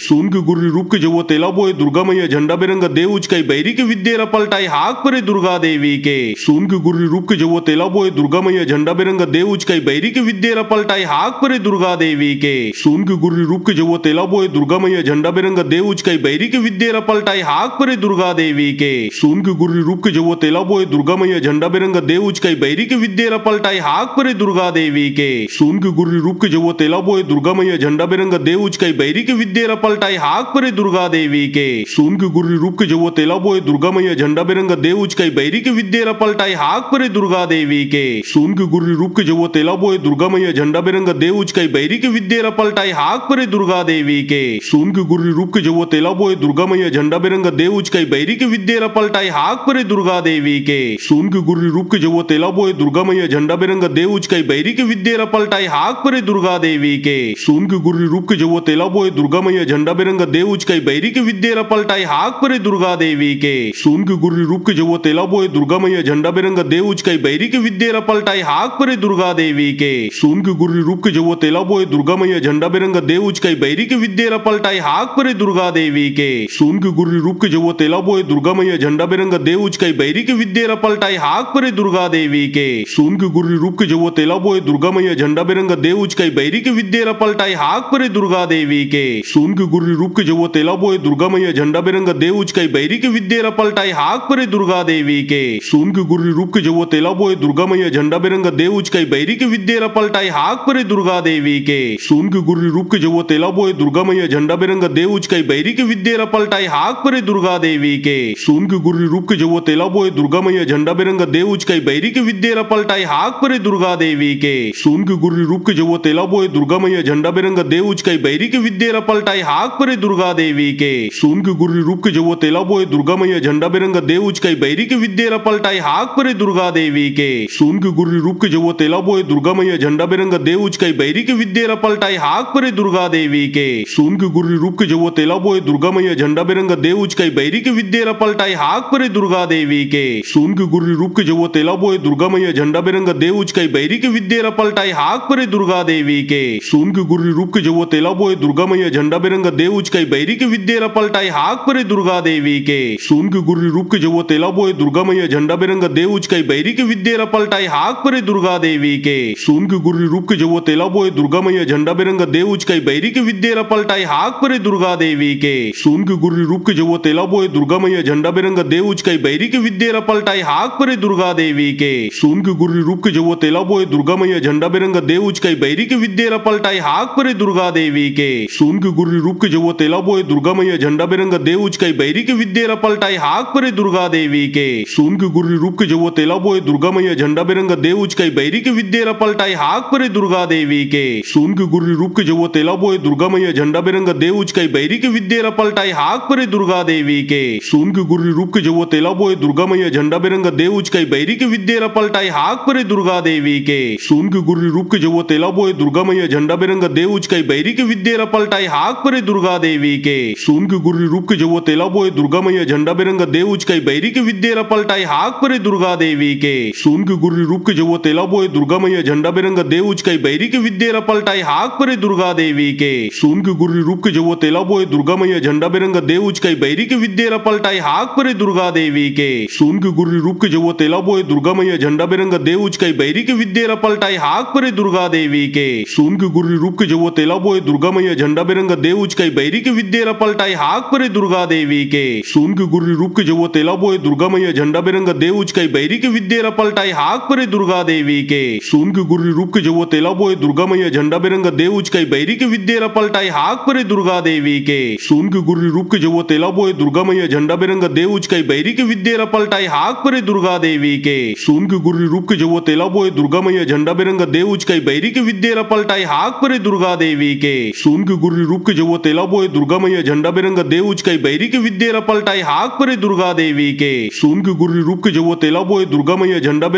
सोन के गुर्री रूप के जब तेला बोए दुर्गा मैया झंडा बिरंगा देव उचकाई बैरी के विद्येला पलटाई हाक परे दुर्गा देवी के सोन के गुर्री रूप के जब तेला बोए दुर्गा मैया झंडा बिरंगा देव उचकाई बैरी के विद्येला पलटाई हाक परे दुर्गा देवी के सोन के गुर्री रूप के जब तेला बोए दुर्गा मैया झंडा बिरंगा देव उचकाई बैरी के विद्येला पलटाई हाक परे दुर्गा देवी के सुन के गुर्री रूप के जब तेला बोए दुर्गा मैया झंडा बिरंगा देव उचकाई बैरी के विद्येरा पलटाई हाक परे दुर्गा देवी के सुन के गुर्री रूप के जब तेला बोए दुर्गा मैया झंडा बिरंगा देव उचकाई बैरी के विद्येरा पलटाई हाक परे दुर्गा देवी के सुन के गुर्री रूप के जब तेला बोए दुर्गा मैया झंडा बिरंगा देव उचकाई बैरी के विद्येरा पलटाई हाक परे दुर्गा देवी के सुन के गुर्री रूप के जब तेला बोए दुर्गा मैया झंडा बिरंगा देव उचकाई बैरी के विद्येरा पलटाई हाक परे दुर्गा देवी के सुन के गुर्री रूप के जब तेला बोए दुर्गा मैया झंडा बिरंगा देव उचकाई बैरी के विद्येरा पलटाई हाक परे दुर्गा देवी के सुन के गुर्री रूप के जब तेला बोए दुर्गा मैया झंडा बिरंगा देव उचकाई बैरी के विद्येरा पलटाई हाक परे दुर्गा देवी के सुन के गुर्री रूप के जब तेला बोए दुर्गा मैया झंडा बिरंगा देव उचकाई बैरी के विद्येरा पलटाई हाक परे दुर्गा देवी के सुन के गुर्री रूप के जब तेला बोए दुर्गा मैया झंडा बिरंगा देव उचकाई बैरी के विद्येरा पलटाई हाक परे दुर्गा देवी के सुन के गुर्री रूप के जब तेला बोए दुर्गा मैया झंडा बिरंगा देव उचकाई बैरी के विद्येरा पलटाई हाक परे दुर्गा देवी के सुन के गुर्री रूप के जब तेला बोए दुर्गा मैया झंडा बिरंगा देव उचकाई बैरी के विद्येरा पलटाई हाक परे दुर्गा देवी के सुन के गुर्री रूप के जब तेला बोए दुर्गा मैया झंडा बिरंगा देव उचकाई बैरी के विद्येरा पलटाई हाक परे दुर्गा देवी के सुन के गुर्री रूप के जब तेला बोए दुर्गा मैया झंडा बिरंगा देव उचकाई बैरी के विद्येरा पलटाई हाक परे दुर्गा देवी के सुन के गुर्री रूप के जब तेला बोए दुर्गा मैया झंडा बिरंगा देव उचकाई बैरी के विद्येरा पलटाई हाक परे दुर्गा देवी के सुन के गुर्री रूप के जब तेला बोए दुर्गा मैया झंडा बिरंगा देव उचकाई बैरी के विद्येरा पलटाई हाक परे दुर्गा देवी के सुन के गुर्री रूप के जब तेला बोए दुर्गा मैया झंडा बिरंगा देव उचकाई बैरी के विद्येरा पलटाई हाक परे दुर्गा देवी के सुन के गुर्री रूप के जब तेला बोए दुर्गा मैया झंडा बिरंगा देव उचकाई बैरी के विद्येरा पलटाई हाक परे दुर्गा देवी के सुन के गुर्री रूप के जब तेला बोए दुर्गा मैया झंडा बिरंगा देव उचकाई बैरी के विद्येरा पलटाई हाक परे दुर्गा देवी के सुन के गुर्री रूप के जब तेला बोए दुर्गा मैया झंडा बिरंगा देव उचकाई बैरी के विद्येरा पलटाई हाक परे दुर्गा देवी के सुन के गुर्री रूप के जब तेला बोए दुर्गा मैया झंडा बिरंगा देव उचकाई बैरी के विद्येरा पलटाई हाक परे दुर्गा देवी के सुन के गुर्री रूप के जब तेला बोए दुर्गा मैया झंडा बिरंगा देव उचकाई बैरी के विद्येरा पलटाई हाक परे दुर्गा देवी के सुन के गुर्री रूप के जब तेला बोए दुर्गा मैया झंडा बिरंगा देव उचकाई बैरी के विद्येरा पलटाई हाक परे दुर्गा देवी के सुन के गुर्री रूप के जब तेला बोए दुर्गा मैया झंडा बिरंगा देव उचकाई बैरी के विद्येरा पलटाई हाक परे दुर्गा देवी के सुन के गुर्री रूप के जब तेला बोए दुर्गा मैया झंडा बिरंगा देव उचकाई बैरी के विद्येरा पलटाई हाक परे दुर्गा देवी के सुन के गुर्री रूप के जब तेला बोए दुर्गा मैया झंडा बिरंगा देव उचकाई बैरी के विद्येरा पलटाई हाक परे दुर्गा देवी के सुन के गुर्री रूप के जब तेला बोए दुर्गा मैया झंडा बिरंगा देव उचकाई बैरी के विद्येरा पलटाई हाक परे दुर्गा देवी के सुन के गुर्री रूप के जब तेला बोए दुर्गा मैया झंडा बिरंगा देव उचकाई बैरी के विद्येरा पलटाई हाक परे दुर्गा देवी के सुन के गुर्री रूप के जब तेला बोए दुर्गा मैया झंडा बिरंगा देव उचकाई बैरी के विद्येरा पलटाई हाक परे दुर्गा देवी के सुन के गुर्री रूप के जब तेला बोए दुर्गा मैया झंडा बिरंगा देव उचकाई बैरी के विद्येरा पलटाई हाक परे दुर्गा देवी के सुन के गुर्री रूप के जब तेला बोए दुर्गा मैया झंडा बिरंगा देव उचकाई बैरी के विद्येरा पलटाई हाक परे दुर्गा देवी के सुन के गुर्री रूप के जब तेला बोए दुर्गा मैया झंडा बिरंगा देव उचकाई बैरी के विद्येरा पलटाई हाक परे दुर्गा देवी के सुन के गुर्री रूप के जब तेला बोए दुर्गा मैया झंडा बिरंगा देव उचकाई बैरी के विद्येरा पलटाई हाक परे दुर्गा देवी के सुन के गुर्री रूप के जब तेला बोए दुर्गा मैया झंडा बिरंगा देव उचकाई बैरी के विद्येरा पलटाई हाक परे दुर्गा देवी के सुन के गुर्री रूप के जब तेला बोए दुर्गा मैया झंडा बिरंगा देव उचकाई बैरी के विद्येरा पलटाई हाक परे दुर्गा देवी के सुन के गुर्री रूप के जब तेला बोए दुर्गा मैया झंडा बिरंगा देव उचकाई बैरी के विद्येरा पलटाई हाक परे दुर्गा देवी के सुन के गुर्री रूप के जब तेला बोए दुर्गा मैया झंडा बिरंगा देव उचकाई बैरी के विद्येरा पलटाई हाक परे दुर्गा देवी के सुन के गुर्री रूप के जब तेला बोए दुर्गा मैया झंडा बिरंगा देव उचकाई बैरी के विद्येरा पलटाई हाक परे दुर्गा देवी के सुन के गुर्री रूप के जब तेला बोए दुर्गा मैया झंडा बिरंगा देव उचकाई बैरी के विद्येरा पलटाई हाक परे दुर्गा देवी के सुन के गुर्री रूप के जब तेला बोए दुर्गा मैया झंडा बिरंगा देव उचकाई बैरी के विद्येरा पलटाई हाक परे दुर्गा देवी के सुन के गुर्री रूप के जब तेला बोए दुर्गा मैया झंडा बिरंगा देव उचकाई बैरी के विद्येरा पलटाई हाक परे दुर्गा देवी के सुन के गुर्री रूप के जब तेला बोए दुर्गा मैया झंडा बिरंगा देव उचकाई बैरी के विद्येरा पलटाई हाक परे दुर्गा देवी के सुन के गुर्री रूप के जब तेला बोए दुर्गा मैया झंडा बिरंगा देव उचकाई बैरी के विद्येरा पलटाई हाक परे दुर्गा देवी के सुन के गुर्री रूप के जब तेला बोए दुर्गा मैया झंडा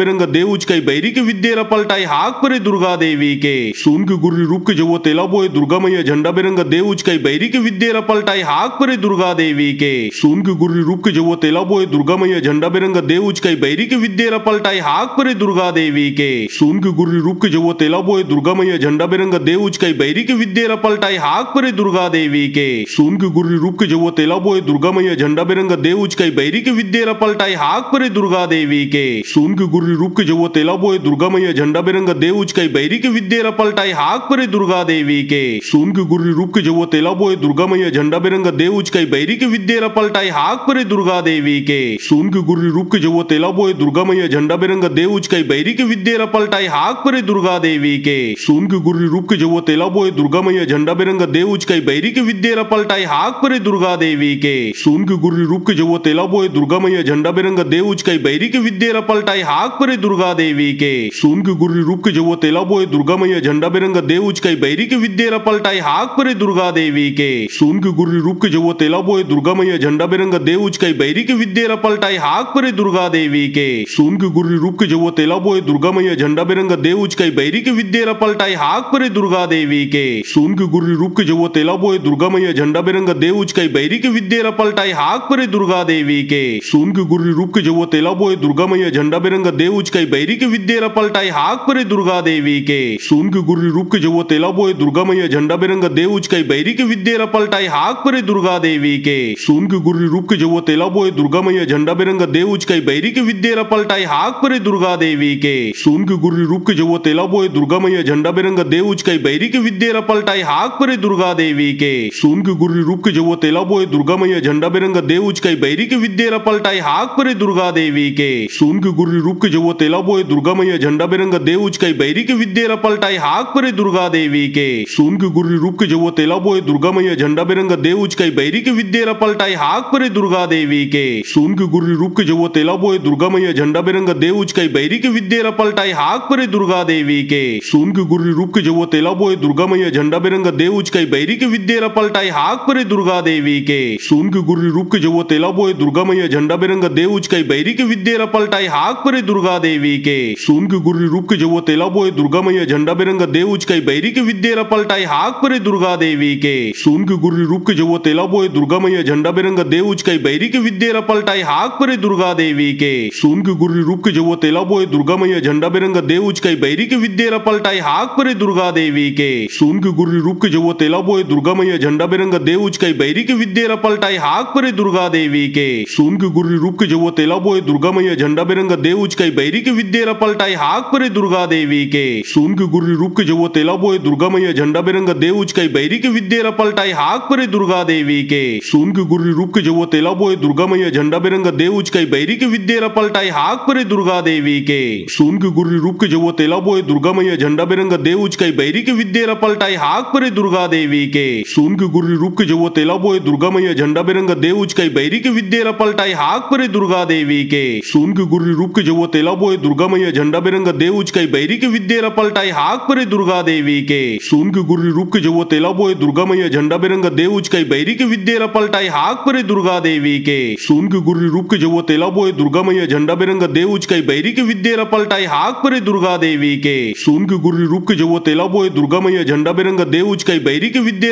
बिरंगा देव उचकाई बैरी के विद्येरा पलटाई हाक परे दुर्गा देवी के सुन के गुर्री रूप के जब तेला बोए दुर्गा मैया झंडा बिरंगा देव उचकाई बैरी के विद्येरा पलटाई हाक परे दुर्गा देवी के सुन के गुर्री रूप के जब तेला बोए दुर्गा मैया झंडा बिरंगा देव उचकाई बैरी के विद्येरा पलटाई हाक परे दुर्गा देवी के सुन के गुर्री रूप के जब तेला बोए दुर्गा मैया झंडा बिरंगा देव उचकाई बैरी के विद्येरा पलटाई हाक परे दुर्गा देवी के सुन के गुर्री रूप के जब तेला बोए दुर्गा मैया झंडा बिरंगा देव उचकाई बैरी के विद्येरा पलटाई हाक परे दुर्गा देवी के सुन के गुर्री रूप के जब तेला बोए दुर्गा मैया झंडा बिरंगा देव उचकाई बैरी के विद्येरा पलटाई हाक परे दुर्गा दुर्गा देवी के सुन के गुर्री रूप के जब तेला बोए दुर्गा मैया झंडा बिरंगा देव उचकाई बैरी के विद्या पलटाई हाक परे दुर्गा देवी के सुन के गुर्री रूप के जब तेला बोए दुर्गा मैया झंडा बिरंगा देव उचकाई बैरी के विद्या पलटाई हाक परे दुर्गा देवी के सुन के गुर्री रूप के जब तेला बोए दुर्गा मैया झंडा बिरंगा देव उचकाई बैरी के विद्या पलटाई हाक परे दुर्गा देवी के सुन के गुर्री रूप के जब तेला बोए दुर्गा मैया झंडा बिरंगा देव उचकाई बैरी के विद्या पलटाई हाक परे दुर्गा देवी के सुन के गुर्री रूप के जब तेला बोए दुर्गा मैया झंडा बिरंगा देव उचकाई बैरी के विद्या पलटाई हाक परे दुर्गा देवी के सुन के गुर्री रूप के जब तेला बोए दुर्गा मैया झंडा बिरंगा देव उचकाई बैरी के विद्या पलटाई हाक परे दुर्गा देवी के सुन के गुर्री रूप के जब तेला बोए दुर्गा मैया झंडा बिरंगा देव उचकाई बैरी के विद्या पलटाई हाक परे दुर्गा देवी के सुन के गुर्री रूप के जब तेला बोए दुर्गा मैया झंडा बिरंगा देव उचकाई बैरी के विद्या पलटाई हाक परे दुर्गा देवी के सुन के गुर्री रूप के जब तेला बोए दुर्गा मैया झंडा बिरंगा देव उचकाई बैरी के विद्या पलटाई हाक परे दुर्गा देवी के सुन के गुर्री रूप के जब तेला बोए दुर्गा मैया झंडा बिरंगा देव उचकाई बैरी के विद्या पलटाई हाक परे दुर्गा देवी के सुन के गुर्री रूप के जब तेला बोए दुर्गा मैया झंडा बिरंगा देव उचकाई बैरी के विद्या पलटाई हाक परे दुर्गा देवी के सुन के गुर्री रूप के जब तेला बोए दुर्गा मैया झंडा बिरंगा देव उचकाई बैरी के विद्या पलटाई हाक परे दुर्गा देवी के सुन के गुर्री रूप के जब तेला बोए दुर्गा मैया झंडा बिरंगा देव उचकाई बैरी के विद्या पलटाई हाक परे दुर्गा देवी के सुन के गुर्री रूप के जब तेला बोए दुर्गा मैया झंडा बिरंगा देव उचकाई बैरी के विद्या पलटाई हाक परे दुर्गा देवी के सुन के गुर्री रूप के जब तेला बोए दुर्गा मैया झंडा बिरंगा देव उचकाई बैरी के विद्या पलटाई हाक परे दुर्गा देवी के सुन के गुर्री रूप के जब तेला बोए दुर्गा मैया झंडा बिरंगा देव उचकाई बैरी के विद्या पलटाई हाक परे दुर्गा देवी के सुन के गुर्री रूप के जब तेला बोए दुर्गा मैया झंडा बिरंगा देव उचकाई बैरी के विद्या पलटाई हाक परे दुर्गा देवी के सुन के गुर्री रूप के जब तेला बोए दुर्गा मैया झंडा बिरंगा देव उचकाई बैरी के विद्या पलटाई हाक परे दुर्गा देवी के सुन के गुर्री रूप के जब तेला बोए दुर्गा मैया झंडा बिरंगा देव उचकाई बैरी के विद्या पलटाई हाक परे दुर्गा देवी के सुन के गुर्री रूप के जब तेला बोए दुर्गा मैया झंडा बिरंगा देव उचकाई बैरी के विद्या पलटाई हाक परे दुर्गा देवी के सुन के गुर्री रूप के जब तेला बोए दुर्गा मैया झंडा बिरंगा देव उचकाई बैरी के विद्या पलटाई हाक परे दुर्गा देवी के सुन के गुर्री रूप के जब तेला बोए दुर्गा मैया झंडा बिरंगा देव उचकाई बैरी के विद्या पलटाई हाक परे दुर्गा देवी के सुन के गुर्री रूप के जब तेला बोए दुर्गा मैया झंडा बिरंगा देव उचकाई बैरी के विद्या पलटाई हाक परे दुर्गा देवी के सुन के गुर्री रूप के जब तेला बोए दुर्गा मैया झंडा बिरंगा देव उचकाई बैरी के विद्या पलटाई हाक परे दुर्गा देवी के सुन के गुर्री रूप के जब तेला बोए दुर्गा मैया झंडा बिरंगा देव उचकाई बैरी के विद्या पलटाई हाक परे दुर्गा देवी के सुन के गुर्री रूप के जब तेला बोए दुर्गा मैया झंडा बिरंगा देव उचकाई बैरी के विद्या पलटाई हाक परे दुर्गा देवी के सुन के गुर्री रूप के जब तेला बोए दुर्गा मैया झंडा बिरंगा देव उचकाई बैरी के विद्या पलटाई हाक परे दुर्गा देवी के सुन के गुर्री रूप के जब तेला बोए दुर्गा मैया झंडा बिरंगा देव उचकाई बैरी के विद्या पलटाई हाक परे दुर्गा देवी के सुन के गुर्री रूप के जब तेला बोए दुर्गा मैया झंडा बिरंगा देव उचकाई बैरी के विद्या पलटाई हाक परे दुर्गा देवी के सुन के गुर्री रूप के जब तेला बोए दुर्गा मैया झंडा बिरंगा देव उचकाई बैरी के विद्या पलटाई हाक परे दुर्गा देवी के सुन के गुर्री रूप के जब तेला बोए दुर्गा मैया झंडा बिरंगा देव उचकाई बैरी के विद्या पलटाई हाक परे दुर्गा देवी के सुन के गुर्री रूप के जब तेला बोए दुर्गा मैया झंडा बिरंगा देव उचकाई बैरी के विद्या पलटाई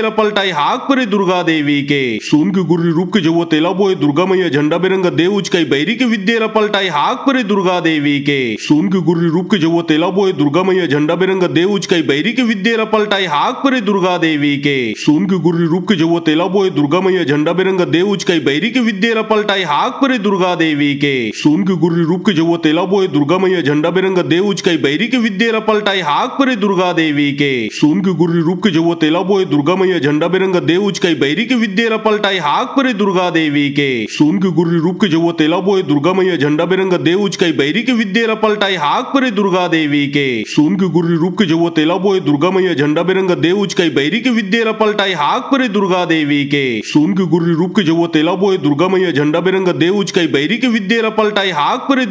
हाक परे दुर्गा देवी के सुन के गुर्री रूप के जब तेला बोए दुर्गा मैया झंडा बिरंगा देव उचकाई बैरी के विद्या पलटाई हाक परे दुर्गा देवी के सुन के गुर्री रूप के जब तेला बोए दुर्गा मैया झंडा बिरंगा देव उचकाई बैरी के विद्या पलटाई हाक परे दुर्गा देवी के सुन के गुर्री रूप के जब तेला बोए दुर्गा मैया झंडा बिरंगा देव उचकाई बैरी के विद्या पलटाई हाक परे दुर्गा देवी के सुन के गुर्री रूप के जब तेला बोए दुर्गा मैया झंडा बिरंगा देव उचकाई बैरी के विद्या पलटाई हाक परे दुर्गा देवी के सुन के गुर्री रूप के जब तेला बोए दुर्गा मैया झंडा बिरंगा देव उचकाई बैरी के विद्या पलटाई हाक परे दुर्गा देवी के सुन के गुर्री रूप के जब तेला बोए दुर्गा मैया झंडा बिरंगा देव उचकाई बैरी के विद्या पलटाई हाक परे दुर्गा देवी के सुन के गुर्री रूप के जब तेला बोए दुर्गा मैया झंडा बिरंगा देव उचकाई बैरी के विद्या पलटाई हाक परे दुर्गा देवी के सुन के गुर्री रूप के जब तेला बोए दुर्गा मैया झंडा बिरंगा देव उचकाई बैरी के विद्या पलटाई हाक परे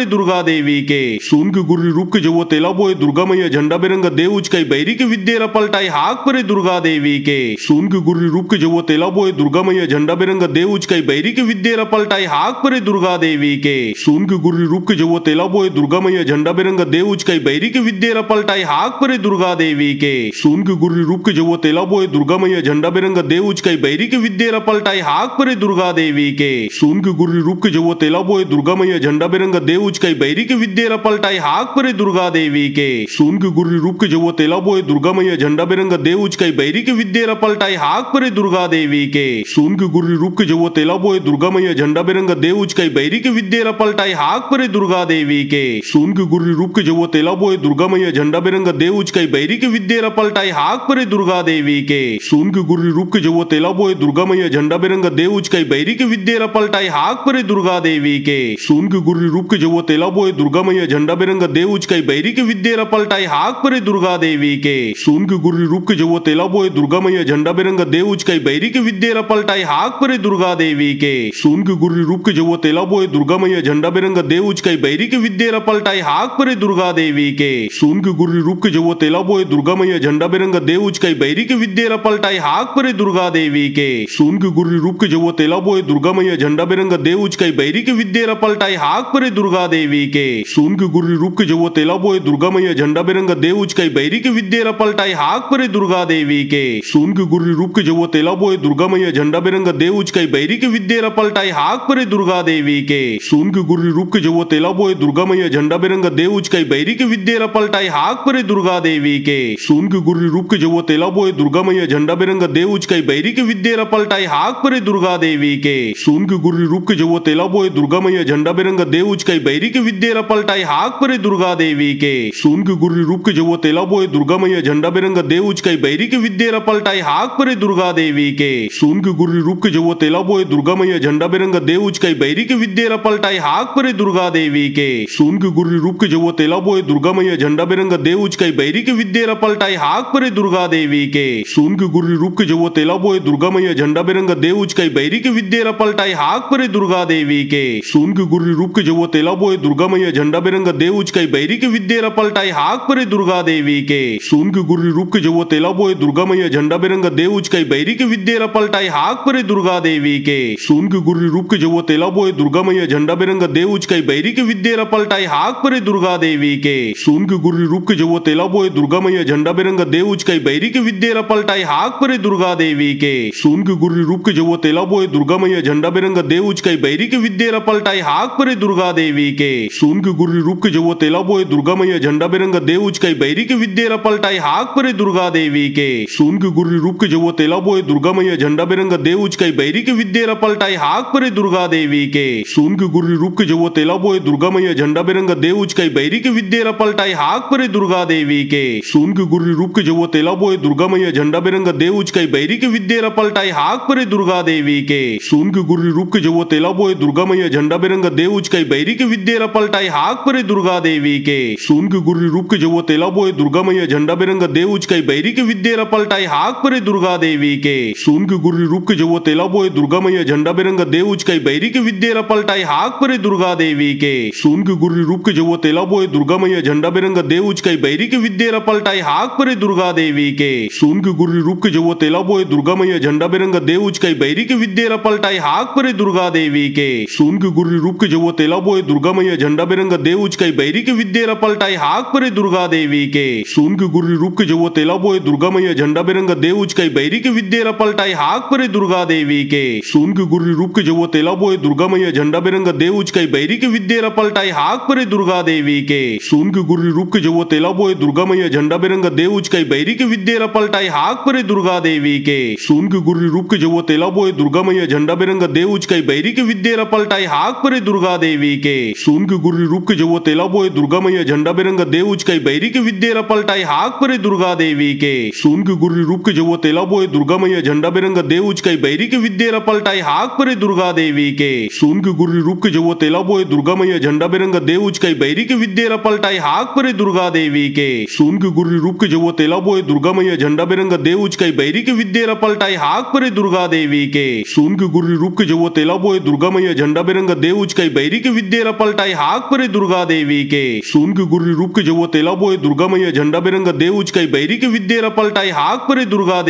दुर्गा देवी के सुन के गुर्री रूप के जब तेला बोए दुर्गा मैया झंडा बिरंगा देव उचकाई बैरी के विद्या पलटाई हाक परे दुर्गा देवी के सुन के गुर्री रूप के जब तेला बोए दुर्गा मैया झंडा बिरंगा देव उचकाई बैरी के विद्या पलटाई हाक परे दुर्गा देवी के सुन के गुर्री रूप के जब तेला बोए दुर्गा मैया झंडा बिरंगा देव उचकाई बैरी के विद्या पलटाई हाक परे दुर्गा देवी के सुन के गुर्री रूप के जब तेला बोए दुर्गा मैया झंडा बिरंगा देव उचकाई बैरी के विद्या पलटाई हाक परे दुर्गा देवी के सुन के गुर्री रूप के जब तेला बोए दुर्गा मैया झंडा बिरंगा देव उचकाई बैरी के विद्या पलटाई हाक परे दुर्गा देवी के सुन के गुर्री रूप के जब तेला बोए दुर्गा मैया झंडा बिरंगा देव उचकाई बैरी के विद्या पलटाई हाक परे दुर्गा देवी के सुन के गुर्री रूप के जब तेला बोए दुर्गा मैया झंडा बिरंगा देव उचकाई बैरी के विद्या पलटाई हाक परे दुर्गा देवी के सुन के गुर्री रूप के जब तेला बोए दुर्गा मैया झंडा बिरंगा देव उचकाई बैरी के विद्या पलटाई हाक परे दुर्गा देवी के सुन के गुर्री रूप के जब तेला बोए दुर्गा मैया झंडा बिरंगा देव उचकाई बैरी के विद्या पलटाई हाक परे दुर्गा देवी के सुन के गुर्री रूप के जब तेला बोए दुर्गा मैया झंडा बिरंगा देव उचकाई बैरी के विद्या पलटाई हाक परे दुर्गा देवी के सुन के गुर्री रूप के जब तेला बोए दुर्गा मैया झंडा बिरंगा देव उचकाई बैरी के विद्या पलटाई हाक परे दुर्गा देवी के सुन के गुर्री रूप के जब तेला बोए दुर्गा मैया झंडा बिरंगा देव उचकाई बैरी के विद्या पलटाई हाक परे दुर्गा देवी के सुन के गुर्री रूप के जब तेला बोए दुर्गा मैया झंडा बिरंगा देव उचकाई बैरी के विद्या पलटाई हाक परे दुर्गा देवी के सुन के गुर्री रूप के जब तेला बोए दुर्गा मैया झंडा बिरंगा देव उचकाई बैरी के विद्या पलटाई हाक परे दुर्गा देवी के सुन के गुर्री रूप के जब तेला बोए दुर्गा मैया झंडा बिरंगा देव उचकाई बैरी के विद्या पलटाई हाक परे दुर्गा देवी के सुन के गुर्री रूप के जब तेला बोए दुर्गा मैया झंडा बिरंगा देव उचकाई बैरी के विद्या पलटाई हाक परे दुर्गा देवी के सुन के गुर्री रूप के जब तेला बोए दुर्गा मैया झंडा बिरंगा देव उचकाई बैरी के विद्या पलटाई हाक परे दुर्गा देवी के सुन के गुर्री रूप के जब तेला बोए दुर्गा मैया झंडा बिरंगा देव उचकाई बैरी के विद्या पलटाई हाक परे दुर्गा देवी के सुन के गुर्री रूप के जब तेला बोए दुर्गा मैया झंडा बिरंगा देव उचकाई बैरी के विद्या पलटाई हाक परे दुर्गा देवी के सुन के गुर्री रूप के जब तेला बोए दुर्गा मैया झंडा बिरंगा देव उचकाई बैरी के विद्या पलटाई हाक परे दुर्गा देवी के सुन के गुर्री रूप के जब तेला बोए दुर्गा मैया झंडा बिरंगा देव उचकाई बैरी के विद्या पलटाई हाक परे दुर्गा देवी के सुन के गुर्री रूप के जब तेला बोए दुर्गा मैया झंडा बिरंगा देव उचकाई बैरी के विद्या पलटाई हाक परे दुर्गा देवी के सुन के गुर्री रूप के जब तेला बोए दुर्गा मैया झंडा बिरंगा देव उचकाई बैरी के विद्या पलटाई हाक परे दुर्गा देवी के सुन के गुर्री रूप के जब तेला बोए दुर्गा मैया झंडा बिरंगा देव उचकाई बैरी के विद्या पलटाई हाक परे दुर्गा देवी के सुन के गुर्री रूप के जब तेला बोए दुर्गा मैया झंडा बिरंगा देव उचकाई बैरी के विद्या पलटाई हाक परे दुर्गा देवी के सुन के गुर्री रूप के जब तेला बोए दुर्गा मैया झंडा बिरंगा देव उचकाई बैरी के विद्या पलटाई हाक परे दुर्गा देवी के सुन के गुर्री रूप के जब तेला बोए दुर्गा मैया झंडा बिरंगा देव उचकाई बैरी के विद्या पलटाई हाक परे दुर्गा देवी के सुन के गुर्री रूप के जब तेला बोए दुर्गा मैया झंडा बिरंगा देव उचकाई बैरी के विद्या पलटाई हाक परे दुर्गा देवी के सुन के गुर्री रूप के जब तेला बोए दुर्गा मैया झंडा बिरंगा देव उचकाई बैरी के विद्या पलटाई हाक परे दुर्गा देवी के सुन के गुर्री रूप के जब तेला बोए दुर्गा मैया झंडा बिरंगा देव उचकाई बैरी के विद्या पलटाई हाक परे दुर्गा देवी के सुन के गुर्री रूप के जब तेला बोए दुर्गा मैया झंडा बिरंगा देव उचकाई बैरी के विद्या पलटाई हाक परे दुर्गा देवी के सुन के गुर्री रूप के जब तेला बोए दुर्गा मैया झंडा बिरंगा देव उचकाई बैरी के विद्या पलटाई हाक परे दुर्गा देवी के सुन के गुर्री रूप के जब तेला बोए दुर्गा मैया झंडा बिरंगा देव उचकाई बैरी के विद्या पलटाई हाक परे दुर्गा देवी के सुन के गुर्री रूप के जब तेला बोए दुर्गा मैया झंडा बिरंगा देव उचकाई बैरी के विद्या पलटाई हाक परे दुर्गा देवी के सुन के गुर्री रूप के जब तेला बोए दुर्गा मैया झंडा बिरंगा देव उचकाई बैरी के विद्या पलटाई हाक परे दुर्गा देवी के सुन के गुर्री रूप के जब तेला बोए दुर्गा मैया झंडा बिरंगा देव उचकाई बैरी के विद्या पलटाई हाक परे दुर्गा देवी के सुन के गुर्री रूप के जब तेला बोए दुर्गा मैया झंडा बिरंगा देव उचकाई बैरी के विद्या पलटाई हाक परे दुर्गा देवी के सुन के गुर्री रूप के जब तेला बोए दुर्गा मैया झंडा बिरंगा देव उचकाई बैरी के विद्या पलटाई हाक परे दुर्गा देवी के सुन के गुर्री रूप के जब तेला बोए दुर्गा मैया झंडा बिरंगा देव उचकाई बैरी के विद्या पलटाई हाक परे दुर्गा देवी के सुन के गुर्री रूप के जब तेला बोए दुर्गा मैया झंडा बिरंगा देव उचकाई बैरी के विद्या पलटाई हाक परे दुर्गा देवी के सुन के गुर्री रूप के जब तेला बोए दुर्गा मैया झंडा बिरंगा देव उचकाई बैरी के विद्या पलटाई हाक परे दुर्गा देवी के सुन के गुर्री रूप के जब तेला बोए दुर्गा मैया झंडा बिरंगा देव उचकाई बैरी के विद्या पलटाई हाक परे दुर्गा देवी के सुन के गुर्री रूप के जब तेला बोए दुर्गा मैया झंडा बिरंगा देव उचकाई बैरी के विद्या पलटाई हाक परे दुर्गा देवी के सुन के गुर्री रूप के जब तेला बोए दुर्गा मैया झंडा बिरंगा देव उचकाई बैरी के विद्या पलटाई हाक परे दुर्गा देवी के सुन के गुर्री रूप के जब तेला बोए दुर्गा मैया झंडा बिरंगा देव उचकाई बैरी के विद्या पलटाई हाक परे दुर्गा देवी के सुन के गुर्री रूप के जब तेला बोए दुर्गा मैया झंडा बिरंगा देव उचकाई बैरी के विद्या पलटाई हाक परे दुर्गा देवी के सुन के गुर्री रूप के जब तेला बोए दुर्गा मैया झंडा बिरंगा देव उचकाई बैरी के विद्या पलटाई हाक परे दुर्गा देवी के सुन के गुर्री रूप के जब तेला बोए दुर्गा मैया झंडा बिरंगा देव उचकाई बैरी के विद्या पलटाई हाक परे दुर्गा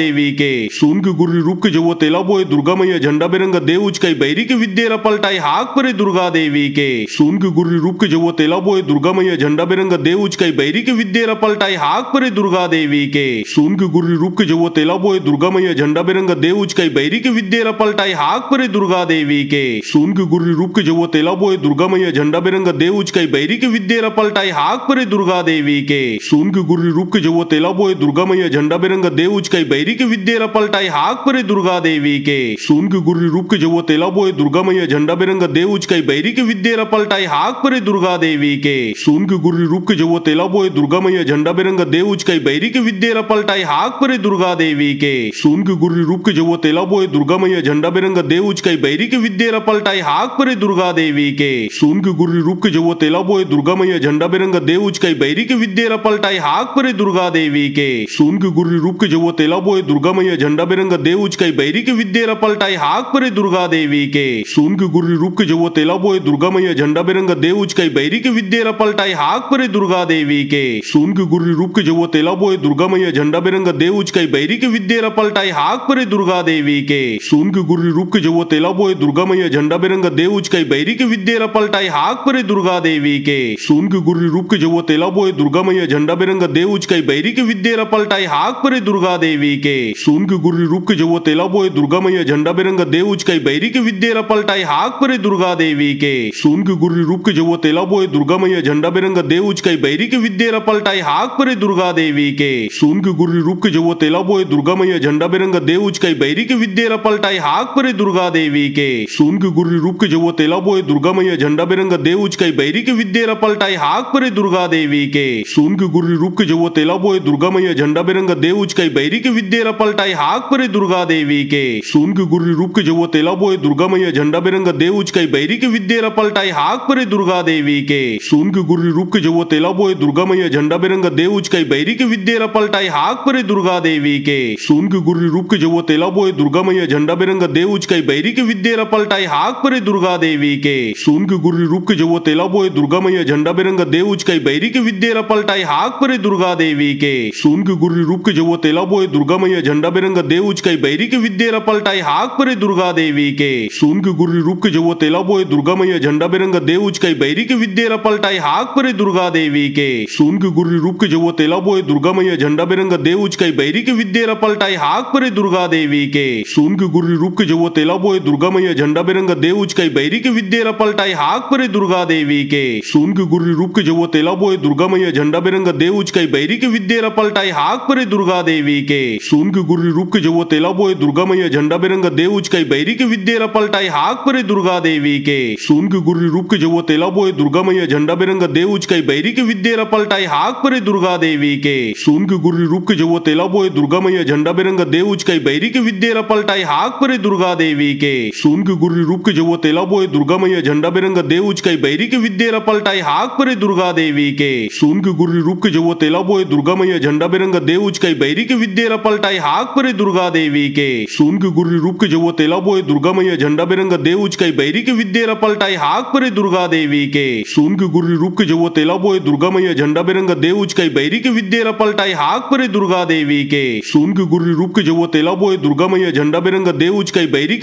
देवी के सुन के गुर्री रूप के जब तेला बोए दुर्गा मैया झंडा बिरंगा देव उचकाई बैरी के विद्या पलटाई हाक परे दुर्गा देवी के सुन के गुर्री रूप के जब तेला बोए दुर्गा मैया झंडा बिरंगा देव उचकाई बैरी के विद्या पलटाई हाक परे दुर्गा देवी के सुन के गुर्री रूप के जब तेला बोए दुर्गा मैया झंडा बिरंगा देव उचकाई बैरी के विद्या पलटाई हाक परे दुर्गा देवी के सुन के गुर्री रूप के जब तेला बोए दुर्गा मैया झंडा बिरंगा देव उचकाई बैरी के विद्या पलटाई हाक परे दुर्गा देवी के सुन के गुर्री रूप के जब तेला बोए दुर्गा मैया झंडा बिरंगा देव उचकाई बैरी के विद्या पलटाई हाक परे दुर्गा देवी के सुन के गुर्री रूप के जब तेला बोए दुर्गा मैया झंडा बिरंगा देव उचकाई बैरी के विद्या विद्येरा पलटाई हाक परे दुर्गा देवी के सुन के गुर्री रूप के जवो तेला बोए दुर्गा मैया झंडा बिरंगा देव उचकाई बैरी के विद्येरा पलटाई हाक परे दुर्गा देवी के सुन के गुर्री रूप के जवो तेला बोए दुर्गा मैया झंडा बिरंगा देव उचकाई बैरी के विद्येरा पलटाई हाक परे दुर्गा देवी के सुन के गुर्री रूप के जवो तेला बोए दुर्गा मैया झंडा बिरंगा देव उचकाई बैरी के विद्येरा पलटाई हाक परे दुर्गा देवी के सुन के गुर्री रूप के जवो तेला बोए दुर्गा मैया झंडा बिरंगा देव उचकाई बैरी के विद्येरा पलटाई हाक परे दुर्गा देवी के सुन के गुर्री रूप के जवो तेला बोए दुर्गा मैया झंडा बिरंगा देव उचकाई बैरी के विद्येरा पलटाई हाक परे दुर्गा देवी के सुन के गुर्री रूप के जवो तेला बोए दुर्गा मैया झंडा बिरंगा देव उचकाई बैरी के विद्येरा पलटाई हाक परे दुर्गा देवी के सुन के गुर्री रूप के जवो तेला बोए दुर्गा मैया झंडा बिरंगा देव उचकाई बैरी के विद्येरा पलटाई हाक परे दुर्गा देवी के सुन के गुर्री रूप के जवो तेला बोए दुर्गा मैया झंडा बिरंगा देव उचकाई बैरी के विद्येरा पलटाई हाक परे दुर्गा देवी के सुन के गुर्री रूप के जवो तेला बोए दुर्गा मैया झंडा बिरंगा देव उचकाई बैरी के विद्येरा पलटाई हाक परे दुर्गा देवी के सुन के गुर्री रूप के जवो तेला बोए दुर्गा मैया झंडा बिरंगा देव उचकाई बैरी के विद्येरा पलटाई हाक परे दुर्गा देवी के सुन के गुर्री रूप के जवो तेला बोए दुर्गा मैया झंडा बिरंगा देव उचकाई बैरी के विद्येरा पलटाई हाक परे दुर्गा देवी के सुन के गुर्री रूप के जवो तेला बोए दुर्गा मैया झंडा बिरंगा देव उचकाई बैरी के विद्येरा पलटाई हाक परे दुर्गा देवी के सुन के गुर्री रूप के जवो तेला बोए दुर्गा मैया झंडा बिरंगा देव उचकाई बैरी के विद्येरा पलटाई हाक परे दुर्गा देवी के सुन के गुर्री रूप के जवो तेला बोए दुर्गा मैया झंडा बिरंगा देव उचकाई बैरी के विद्येरा पलटाई हाक परे दुर्गा देवी के सुन के गुर्री रूप के जवो तेला बोए दुर्गा मैया झंडा बिरंगा देव उचकाई बैरी के विद्येरा पलटाई हाक परे दुर्गा देवी के सुन के गुर्री रूप के जवो तेला बोए दुर्गा मैया झंडा बिरंगा देव उचकाई बैरी के विद्येरा पलटाई हाक परे दुर्गा देवी के सुन के गुर्री रूप के जवो तेला बोए दुर्गा मैया झंडा बिरंगा देव उचकाई बैरी के विद्येरा पलटाई हाक परे दुर्गा देवी के सुन के गुर्री रूप के जवो तेला बोए दुर्गा मैया झंडा बिरंगा देव उचकाई बैरी के विद्येरा पलटाई हाक परे दुर्गा देवी के सुन के गुर्री रूप के जवो तेला बोए दुर्गा मैया झंडा बिरंगा देव उचकाई बैरी के विद्येरा पलटाई हाक परे दुर्गा देवी के सुन के गुर्री रूप के जवो तेला बोए दुर्गा मैया झंडा बिरंगा देव उचकाई बैरी के विद्येरा पलटाई हाक परे दुर्गा देवी के सुन के गुर्री रूप के जवो तेला बोए दुर्गा मैया झंडा बिरंगा देव उचकाई बैरी के विद्येरा पलटाई हाक परे दुर्गा देवी के सुन के गुर्री रूप के जवो तेला बोए दुर्गा मैया झंडा बिरंगा देव उचकाई बैरी के विद्येरा पलटाई हाक परे दुर्गा देवी के सुन के गुर्री रूप के जवो तेला बोए दुर्गा मैया झंडा बिरंगा देव उचकाई बैरी के विद्येरा पलटाई हाक परे दुर्गा देवी के सुन के गुर्री रूप के जवो तेला बोए दुर्गा मैया झंडा बिरंगा देव उचकाई बैरी के विद्येरा पलटाई हाक परे दुर्गा देवी के सुन के गुर्री रूप के जवो तेला बोए दुर्गा मैया झंडा बिरंगा देव उचकाई बैरी के विद्येरा पलटाई हाक परे दुर्गा देवी के सुन के गुर्री रूप के जवो तेला बोए दुर्गा मैया झंडा बिरंगा देव उचकाई बैरी के विद्येरा पलटाई हाक परे दुर्गा देवी के सुन के गुर्री रूप के जवो तेला बोए दुर्गा मैया झंडा बिरंगा देव उचकाई बैरी के विद्येरा पलटाई हाक परे दुर्गा देवी के सुन के गुर्री रूप के जवो तेला बोए दुर्गा मैया झंडा बिरंगा देव उचकाई बैरी के विद्येरा पलटाई हाक परे दुर्गा देवी के सुन के गुर्री रूप के जवो तेला बोए दुर्गा मैया झंडा बिरंगा देव उचकाई बैरी के विद्येरा पलटाई हाक परे दुर्गा देवी के सुन के गुर्री रूप के जवो तेला बोए दुर्गा मैया झंडा बिरंगा देव उचकाई बैरी के विद्येरा पलटाई हाक परे दुर्गा देवी के सुन के गुर्री रूप के जवो तेला बोए दुर्गा मैया झंडा बिरंगा देव उचकाई बैरी के विद्येरा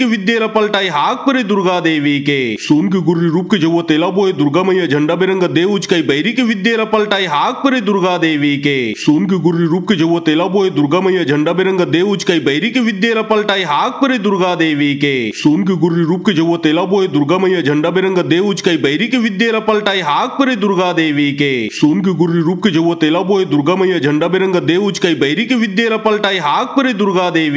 पलटाई हाक परे दुर्गा देवी के सुन के गुर्री रूप के जवो तेला बोए दुर्गा मैया झंडा बिरंगा देव उचकाई बैरी के विद्येरा पलटाई हाक परे दुर्गा देवी के सुन के गुर्री रूप के जवो तेला बोए दुर्गा मैया झंडा बिरंगा देव उचकाई बैरी के विद्येरा पलटाई हाक परे दुर्गा देवी के सुन के गुर्री रूप के जवो तेला बोए दुर्गा मैया झंडा बिरंगा देव उचकाई बैरी के विद्येरा पलटाई हाक परे दुर्गा देवी के सुन के गुर्री रूप के जवो तेला बोए दुर्गा मैया झंडा बिरंगा देव उचकाई बैरी के विद्येरा पलटाई हाक परे दुर्गा देवी के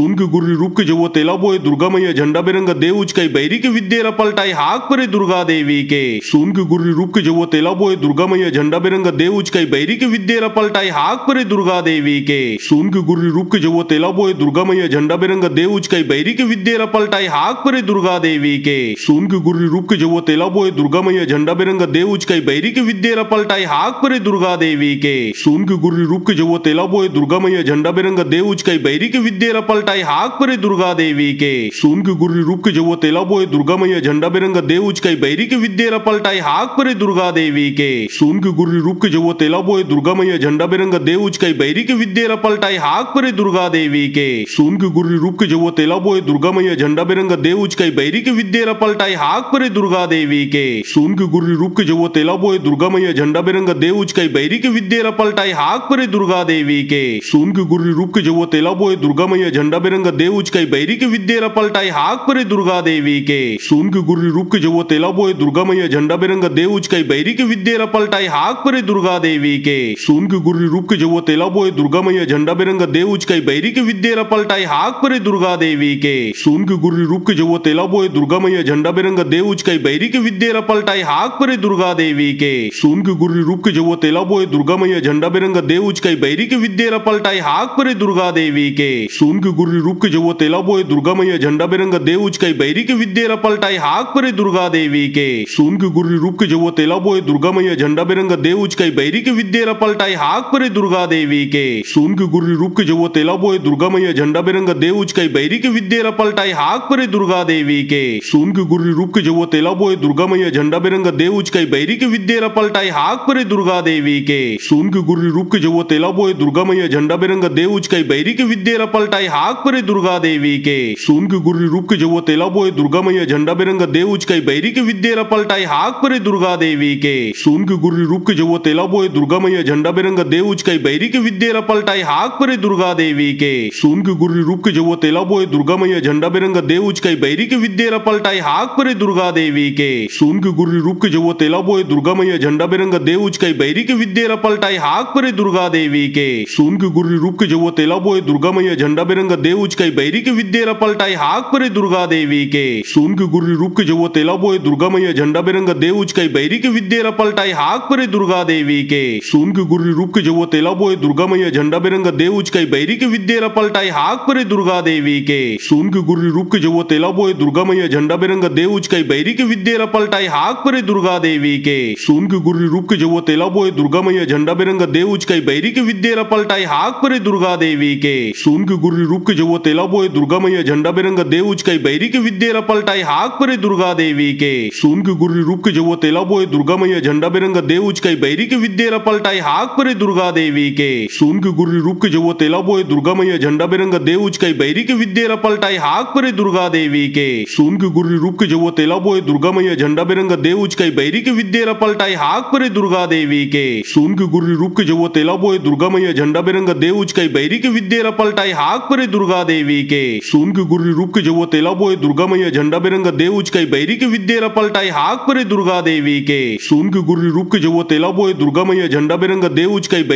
सुन के गुर्री रूप के जवो तेला बोए दुर्गा मैया झंडा बिरंगा देव उचकाई बैरी के विद्येरा पलटाई हाक परे दुर्गा देवी के सुन के गुर्री रूप के जवो तेला बोए दुर्गा मैया झंडा बिरंगा देव उचकाई बैरी के विद्येरा पलटाई हाक परे दुर्गा देवी के सुन के गुर्री रूप के जवो तेला बोए दुर्गा मैया झंडा बिरंगा देव उचकाई बैरी के विद्येरा पलटाई हाक परे दुर्गा देवी के सुन के गुर्री रूप के जवो तेला बोए दुर्गा मैया झंडा बिरंगा देव उचकाई बैरी के विद्येरा पलटाई हाक परे दुर्गा देवी के सुन के गुर्री रूप के जवो तेला बोए दुर्गा मैया झंडा बिरंगा देव उचकाई बैरी के विद्येरा पलटाई हाक परे दुर्गा देवी के सुन के गुर्री रूप के जवो तेला बोए दुर्गा मैया झंडा बिरंगा देव उचकाई बैरी के विद्येरा पलटाई हाक परे दुर्गा देवी के सुन के गुर्री रूप के जवो तेला बोए दुर्गा मैया झंडा बिरंगा देव उचकाई बैरी के विद्येरा पलटाई हाक परे दुर्गा देवी के सुन के गुर्री रूप के जवो तेला बोए दुर्गा मैया झंडा बिरंगा देव उचकाई बैरी के विद्येरा पलटाई हाक परे दुर्गा देवी के सुन के गुर्री रूप के जवो तेला बोए दुर्गा मैया झंडा बिरंगा देव उचकाई बैरी के विद्येरा पलटाई हाक परे दुर्गा देवी के सुन के गुर्री रूप के जवो तेला बोए दुर्गा मैया झंडा बिरंगा देव उचकाई बैरी के विद्येरा पलटाई हाक परे दुर्गा देवी के सुन के गुर्री रूप के जवो तेला बोए दुर्गा मैया झंडा बिरंगा देव उचकाई बैरी के विद्येरा पलटाई हाक परे दुर्गा देवी के सुन के गुर्री रूप के जवो तेला बोए दुर्गा मैया झंडा बिरंगा देव उचकाई कई बैरी के विद्या पलटाई हाक परे दुर्गा देवी के सुन के गुर्री रूप के जब तेला बोए दुर्गा मैया झंडा बिरंगा देउच कई बैरी के विद्या पलटाई हाक परे दुर्गा देवी के सुन के गुर्री रूप के जब तेला बोए दुर्गा मैया झंडा बिरंगा देउच कई बैरी के विद्या पलटाई हाक परे दुर्गा देवी के सुन के गुर्री रूप के जब तेला बोए दुर्गा मैया झंडा बिरंगा देउच कई बैरी के विद्या पलटाई हाक परे दुर्गा देवी के सुन के गुर्री रूप के जब तेला बोए दुर्गा मैया झंडा बिरंगा देउच कई बैरी के विद्या पलटाई हाक परे दुर्गा देवी के सुन के गुर्री रूप के जब तेला बोए दुर्गा मैया झंडा बिरंगा देउच कई बैरी के विद्या पलटाई हाक परे दुर्गा देवी के सुन के गुर्री रूप के जब तेला बोए दुर्गा मैया झंडा बिरंगा देउच कई बैरी के विद्या पलटाई हाक परे दुर्गा देवी के सुन के गुर्री रूप के जब तेला बोए दुर्गा मैया झंडा बिरंगा देउच कई बैरी के विद्या पलटाई हाक परे दुर्गा देवी के सुन के गुर्री रूप के जब तेला बोए दुर्गा मैया झंडा बिरंगा देउच कई बैरी के विद्या पलटाई हाक परे दुर्गा देवी के सुन के गुर्री रूप के जब तेला बोए दुर्गा मैया झंडा बिरंगा देउच कई बैरी के विद्या पलटाई हाक परे दुर्गा देवी के सुन के गुर्री रूप के जब तेला बोए दुर्गा मैया झंडा बिरंगा देउच कई बैरी के विद्या पलटाई हाक परे दुर्गा देवी के सुन के गुर्री रूप के जब तेला बोए दुर्गा मैया झंडा बिरंगा देउच कई बैरी के विद्या पलटाई हाक परे दुर्गा देवी के सुन के गुर्री रूप के जब तेला बोए दुर्गा मैया झंडा बिरंगा देउच कई बैरी के विद्या पलटाई हाक परे दुर्गा देवी के सुन के गुर्री रूप के जब तेला बोए दुर्गा मैया झंडा बिरंगा देउच कई बैरी के विद्या पलटाई हाक परे दुर्गा देवी के सुन के गुर्री रूप के जब तेला बोए दुर्गा मैया झंडा बिरंगा देउच कई बैरी के विद्या पलटाई हाक परे दुर्गा देवी के सुन के गुर्री रूप के जब तेला बोए दुर्गा मैया झंडा बिरंगा देउच कई बैरी के विद्या पलटाई हाक परे दुर्गा देवी के सुन के गुर्री रूप के जब तेला बोए दुर्गा मैया झंडा बिरंगा देउच कई बैरी के विद्या पलटाई हाक परे दुर्गा देवी के सुन के गुर्री रूप के जब तेला बोए दुर्गा मैया झंडा बिरंगा देउच कई बैरी के विद्या पलटाई हाक परे दुर्गा देवी के सुन के गुर्री रूप के जब तेला बोए दुर्गा मैया झंडा बिरंगा देउच कई बैरी के विद्या पलटाई हाक परे दुर्गा देवी के सुन के गुर्री रूप के जब तेला बोए दुर्गा मैया झंडा बिरंगा देउच कई बैरी के विद्या पलटाई हाक परे दुर्गा देवी के सुन के गुर्री रूप के जब तेला बोए दुर्गा मैया झंडा बिरंगा देउच कई बैरी के विद्या पलटाई हाक परे दुर्गा देवी के सुन के गुर्री रूप के जब तेला बोए दुर्गा मैया झंडा बिरंगा देउच कई बैरी के विद्या पलटाई हाक परे दुर्गा देवी के सुन के गुर्री रूप के जब तेला बोए दुर्गा मैया झंडा बिरंगा देउच कई बैरी के विद्या पलटाई हाक परे दुर्गा देवी के सुन के गुर्री रूप के जब तेला बोए दुर्गा मैया झंडा बिरंगा देउच कई बैरी के विद्या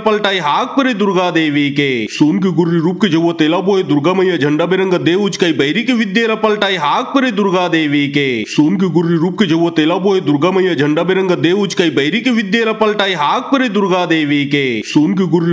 पलटाई हाक परे दुर्गा देवी के सुन के गुर्री रूप के जब तेला बोए दुर्गा मैया झंडा बिरंगा देउच कई बैरी के विद्या पलटाई हाक परे दुर्गा देवी के सुन के गुर्री रूप के जब तेला बोए दुर्गा मैया झंडा बिरंगा देउच कई बैरी के विद्या पलटाई हाक परे दुर्गा देवी के सुन के गुर्री रूप के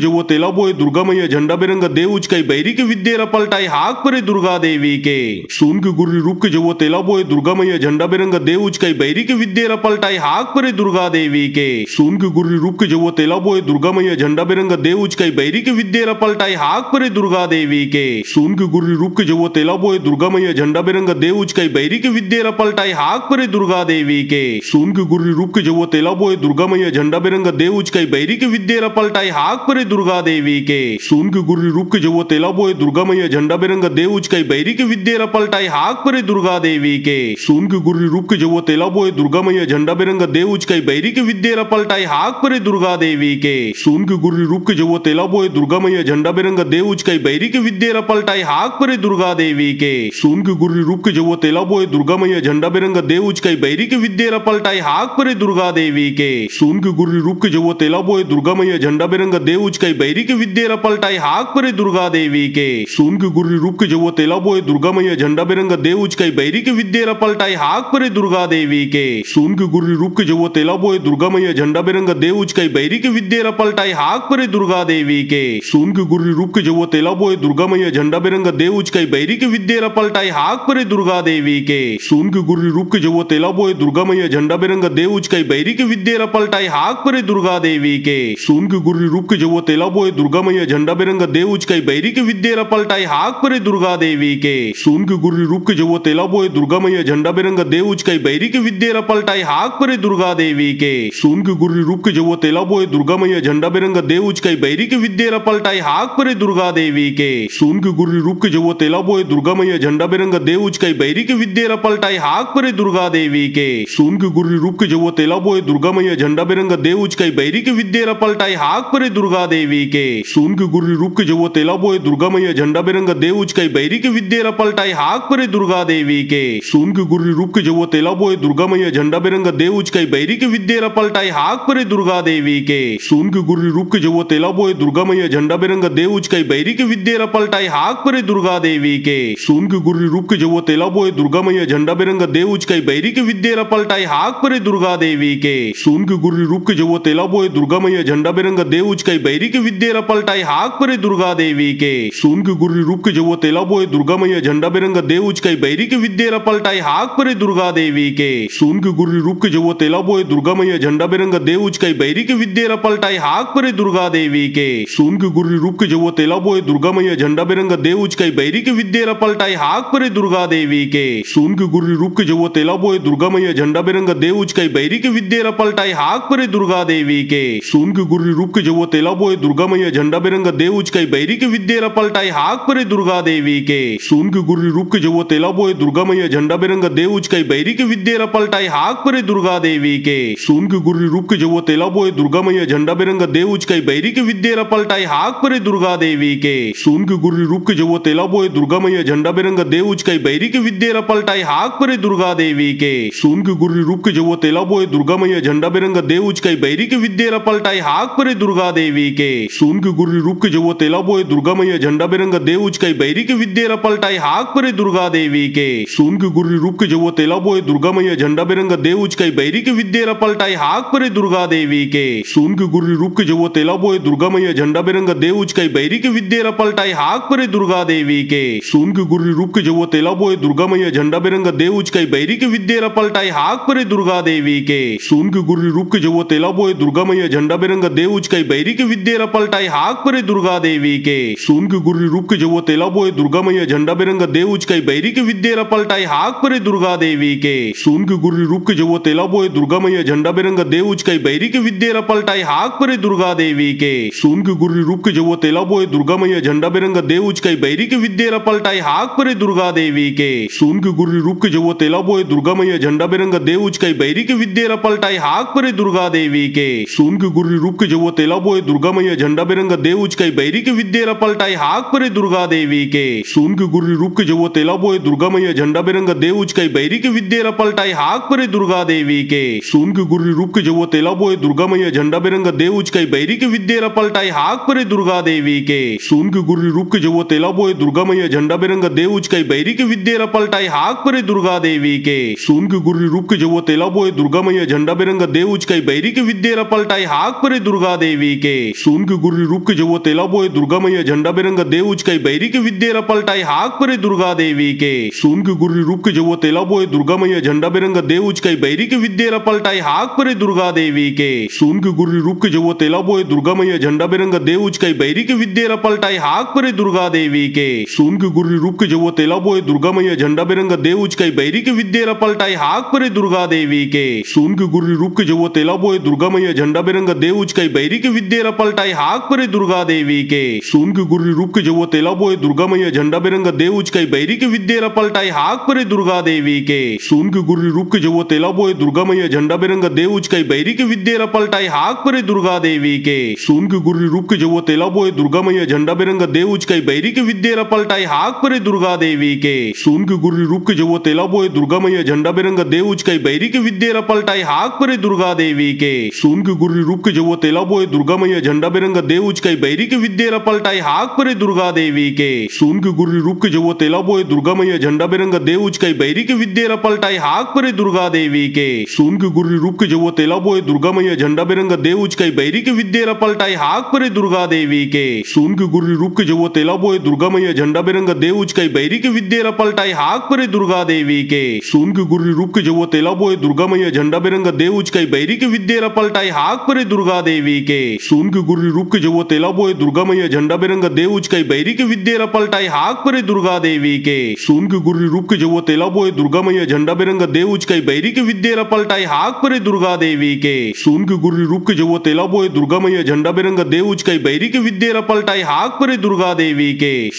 जब तेला बोए दुर्गा मैया झंडा बिरंगा देउच कई बैरी के विद्या पलटाई हाक परे दुर्गा देवी के सुन के गुर्री रूप के जब तेला बोए दुर्गा मैया झंडा बिरंगा देउच कई बैरी के विद्या पलटाई हाक परे दुर्गा देवी के सुन के गुर्री रूप के जब तेला बोए दुर्गा मैया झंडा बिरंगा देउच कई बैरी के विद्या पलटाई हाक परे दुर्गा देवी के सुन के गुर्री रूप के जब तेला बोए दुर्गा मैया झंडा बिरंगा देउच कई बैरी के विद्या पलटाई हाक परे दुर्गा देवी के सुन के गुर्री रूप के जब तेला बोए दुर्गा मैया झंडा बिरंगा देउच कई बैरी के विद्या पलटाई हाक परे दुर्गा देवी के सुन के गुर्री रूप के जब तेला बोए दुर्गा मैया झंडा बिरंगा देउच कई बैरी के विद्या पलटाई हाक परे दुर्गा देवी के सुन के गुर्री रूप के जब तेला बोए दुर्गा मैया झंडा बिरंगा देउच कई बैरी के विद्या पलटाई हाक परे दुर्गा देवी के सुन के गुर्री रूप के जब तेला बोए दुर्गा मैया झंडा बिरंगा देउच कई बैरी के विद्या पलटाई हाक परे दुर्गा देवी के सुन के गुर्री रूप के जब तेला बोए दुर्गा मैया झंडा बिरंगा देउच कई बैरी के विद्या पलटाई हाक परे दुर्गा देवी के सुन के गुर्री रूप के जब तेला बोए दुर्गा मैया झंडा बिरंगा देउच कई बैरी के विद्या पलटाई हाक परे दुर्गा देवी के सुन के गुर्री रूप के जब तेला बोए दुर्गा मैया झंडा बिरंगा देउच कई बैरी के विद्या पलटाई हाक परे दुर्गा देवी के सुन के गुर्री रूप के जब तेला बोए दुर्गा मैया झंडा बिरंगा देउच कई बैरी के विद्या पलटाई हाक परे दुर्गा देवी के सुन के गुर्री रूप के जब तेला बोए दुर्गा मैया झंडा बिरंगा देउच कई बैरी के विद्या पलटाई हाक परे दुर्गा देवी के सुन के गुर्री रूप के जब तेला बोए दुर्गा मैया झंडा बिरंगा देउच कई बैरी के विद्या पलटाई हाक परे दुर्गा देवी के सुन के गुर्री रूप के जब तेला बोए दुर्गा मैया झंडा बिरंगा देउच कई बैरी के विद्या पलटाई हाक परे दुर्गा देवी के सुन के गुर्री रूप के जब तेला बोए दुर्गा मैया झंडा बिरंगा देउच कई बैरी के विद्या पलटाई हाक परे दुर्गा देवी के सुन के गुर्री रूप के जब तेला बोए दुर्गा मैया झंडा बिरंगा देउच कई बैरी के विद्या पलटाई हाक परे दुर्गा देवी के सुन के गुर्री रूप के जब तेला बोए दुर्गा मैया झंडा बिरंगा देउच कई बैरी के विद्या पलटाई हाक परे दुर्गा देवी के सुन के गुर्री रूप के जब तेला बोए दुर्गा मैया झंडा बिरंगा देउच कई बैरी के विद्या पलटाई हाक परे दुर्गा देवी के सुन के गुर्री रूप के जब तेला बोए दुर्गा मैया झंडा बिरंगा देउच कई बैरी के विद्या पलटाई हाक परे दुर्गा देवी के सुन के गुर्री रूप के जब तेला बोए दुर्गा मैया झंडा बिरंगा देउच कई बैरी के विद्या पलटाई हाक परे दुर्गा देवी के सुन के गुर्री रूप के जब तेला बोए दुर्गा मैया झंडा बिरंगा देउच कई बैरी के विद्या पलटाई हाक परे दुर्गा देवी के सुन के गुर्री रूप के जो तेला बोए दुर्गा मैया झंडा बिरंगा देउच कई बैरी के विद्या पलटाई हाक परे दुर्गा देवी के सुन के गुर्री रूप के जो तेला बोए दुर्गा मैया झंडा बिरंगा देउच कई बैरी के विद्या पलटाई हाक परे दुर्गा देवी के सुन के गुर्री रूप के जो तेला बोए दुर्गा मैया झंडा बिरंगा देउच कई बैरी के विद्या पलटाई हाक परे दुर्गा देवी के सुन के गुर्री रूप के जो तेला बोए दुर्गा मैया झंडा बिरंगा देउच कई बैरी के विद्या पलटाई हाक परे दुर्गा देवी के सुन के गुर्री रूप के जो तेला बोए दुर्गा मैया झंडा बिरंगा देउच कई बैरी के विद्या पलटाई हाक परे दुर्गा देवी के सुन के गुर्री रूप के जो तेला बोए दुर्गा मैया झंडा बिरंगा देउच कई बैरी के विद्या पलटाई हाक परे दुर्गा देवी के सुन के गुर्री रूप के जो तेला बोए दुर्गा मैया झंडा बिरंगा देउच कई बैरी के विद्या पलटाई हाक परे दुर्गा देवी के सुन के गुर्री रूप के जो तेला बोए दुर्गा मैया झंडा बिरंगा देउच कई बैरी के विद्या पलटाई हाक परे दुर्गा देवी के सुन के गुर्री रूप के जो तेला बोए दुर्गा मैया झंडा बिरंगा देउच कई बैरी के विद्या पलटाई हाक परे दुर्गा देवी के सुन के गुर्री रूप के जो तेला बोए दुर्गा मैया झंडा बिरंगा देउच कई बैरी के विद्या पलटाई हाक परे दुर्गा देवी के सुन के गुर्री रूप के जो तेला बोए दुर्गा मैया झंडा बिरंगा देउच कई बैरी के विद्या पलटाई हाक परे दुर्गा देवी के सुन के गुर्री रूप के जो तेला बोए दुर्गा मैया झंडा बिरंगा देउच कई बैरी के विद्या पलटाई हाक परे दुर्गा देवी के सुन के गुर्री रूप के जो तेला बोए दुर्गा मैया झंडा बिरंगा देउच कई बैरी के विद्या पलटाई हाक परे दुर्गा देवी के सुन के गुर्री रूप के जो तेला बोए दुर्गा मैया झंडा बिरंगा देउच कई बैरी के विद्या पलटाई हाक परे दुर्गा देवी के सुन के गुर्री रूप के जो तेला बोए दुर्गा मैया झंडा बिरंगा देउच कई बैरी के विद्या पलटाई हाक परे दुर्गा देवी के सुन के गुर्री रूप के जो तेला बोए दुर्गा मैया झंडा बिरंगा देउच कई बैरी के विद्या पलटाई हाक परे दुर्गा देवी के सुन के गुर्री रूप के जो तेला बोए दुर्गा मैया झंडा बिरंगा देउच कई बैरी के विद्या पलटाई हाक परे दुर्गा देवी के सुन के गुर्री रूप के जो तेला बोए दुर्गा मैया झंडा बिरंगा देउच कई बैरी के विद्या पलटाई हाक परे दुर्गा देवी के सुन के गुर्री रूप के जो तेला बोए दुर्गा मैया झंडा बिरंगा देउच कई बैरी के विद्या पलटाई हाक परे दुर्गा देवी के सुन के गुर्री रूप के जो तेला बोए दुर्गा मैया झंडा बिरंगा देउच कई बैरी के विद्या पलटाई हाक परे दुर्गा देवी के सुन के गुर्री रूप के जो तेला बोए दुर्गा मैया झंडा बिरंगा देउच कई बैरी के विद्या पलटाई हाक परे दुर्गा देवी के सुन के गुर्री रूप के जो तेला बोए दुर्गा मैया झंडा बिरंगा देउच कई बैरी के विद्या पलटाई हाक परे दुर्गा देवी के सुन के गुर्री रूप के जो तेला बोए दुर्गा मैया झंडा बिरंगा देउच कई बैरी के विद्या पलटाई हाक परे दुर्गा देवी के सुन के गुर्री रूप के जो तेला बोए दुर्गा मैया झंडा बिरंगा देउच कई बैरी के विद्या पलटाई हाक परे दुर्गा देवी के सुन के गुर्री रूप के जो तेला बोए दुर्गा मैया झंडा बिरंगा देउच कई बैरी के विद्या पलटाई हाक परे दुर्गा देवी के सुन के गुर्री रूप के जो तेला बोए दुर्गा मैया झंडा बिरंगा देउच कई बैरी के विद्या पलटाई हाक परे दुर्गा देवी के सुन के गुर्री रूप के जो तेला बोए दुर्गा मैया झंडा बिरंगा देउच कई बैरी के विद्या पलटाई हाक परे दुर्गा देवी के सुन के गुर्री रूप के जो तेला बोए दुर्गा मैया झंडा बिरंगा देउच कई बैरी के विद्या पलटाई हाक परे दुर्गा देवी के सुन के गुर्री रूप के जो तेला बोए दुर्गा मैया झंडा बिरंगा देउच कई बैरी के विद्या पलटाई हाक परे दुर्गा देवी के सुन के गुर्री रूप के जो तेला बोए दुर्गा मैया झंडा बिरंगा देउच कई बैरी के विद्या पलटाई हाक परे दुर्गा देवी के सुन के गुर्री रूप के जो तेला बोए दुर्गा मैया झंडा बिरंगा देउच कई बैरी के विद्या पलटाई हाक परे दुर्गा देवी के सुन के गुर्री रूप के जो तेला बोए दुर्गा मैया झंडा बिरंगा देउच कई बैरी के विद्या पलटाई हाक परे दुर्गा देवी के सुन के गुर्री रूप के जो तेला बोए दुर्गा मैया झंडा बिरंगा देउच कई बैरी के विद्या पलटाई हाक परे दुर्गा देवी के सुन के गुर्री रूप के जो तेला बोए दुर्गा मैया झंडा बिरंगा देउच कई बैरी के विद्या पलटाई हाक परे दुर्गा देवी के सुन के गुर्री रूप के जो तेला बोए दुर्गा मैया झंडा बिरंगा देउच कई बैरी के विद्या पलटाई हाक परे दुर्गा देवी के सुन के गुर्री रूप के जो तेला बोए दुर्गा मैया झंडा बिरंगा देउच कई बैरी के विद्या पलटाई हाक परे दुर्गा देवी के सुन के गुर्री रूप के जो तेला बोए दुर्गा मैया झंडा बिरंगा देउच कई बैरी के विद्या पलटाई हाक परे दुर्गा देवी के सुन के गुर्री रूप के जो तेला बोए दुर्गा मैया झंडा बिरंगा देउच कई बैरी के विद्या पलटाई हाक परे दुर्गा देवी के सुन के गुर्री रूप के जो तेला बोए दुर्गा मैया झंडा बिरंगा देउच कई बैरी के विद्या पलटाई हाक परे दुर्गा देवी के सुन के गुर्री रूप के जो तेला बोए दुर्गा मैया झंडा बिरंगा देउच कई बैरी के विद्या पलटाई हाक परे दुर्गा देवी के सुन के गुर्री रूप के जो तेला बोए दुर्गा मैया झंडा बिरंगा देउच कई बैरी के विद्या पलटाई हाक परे दुर्गा देवी के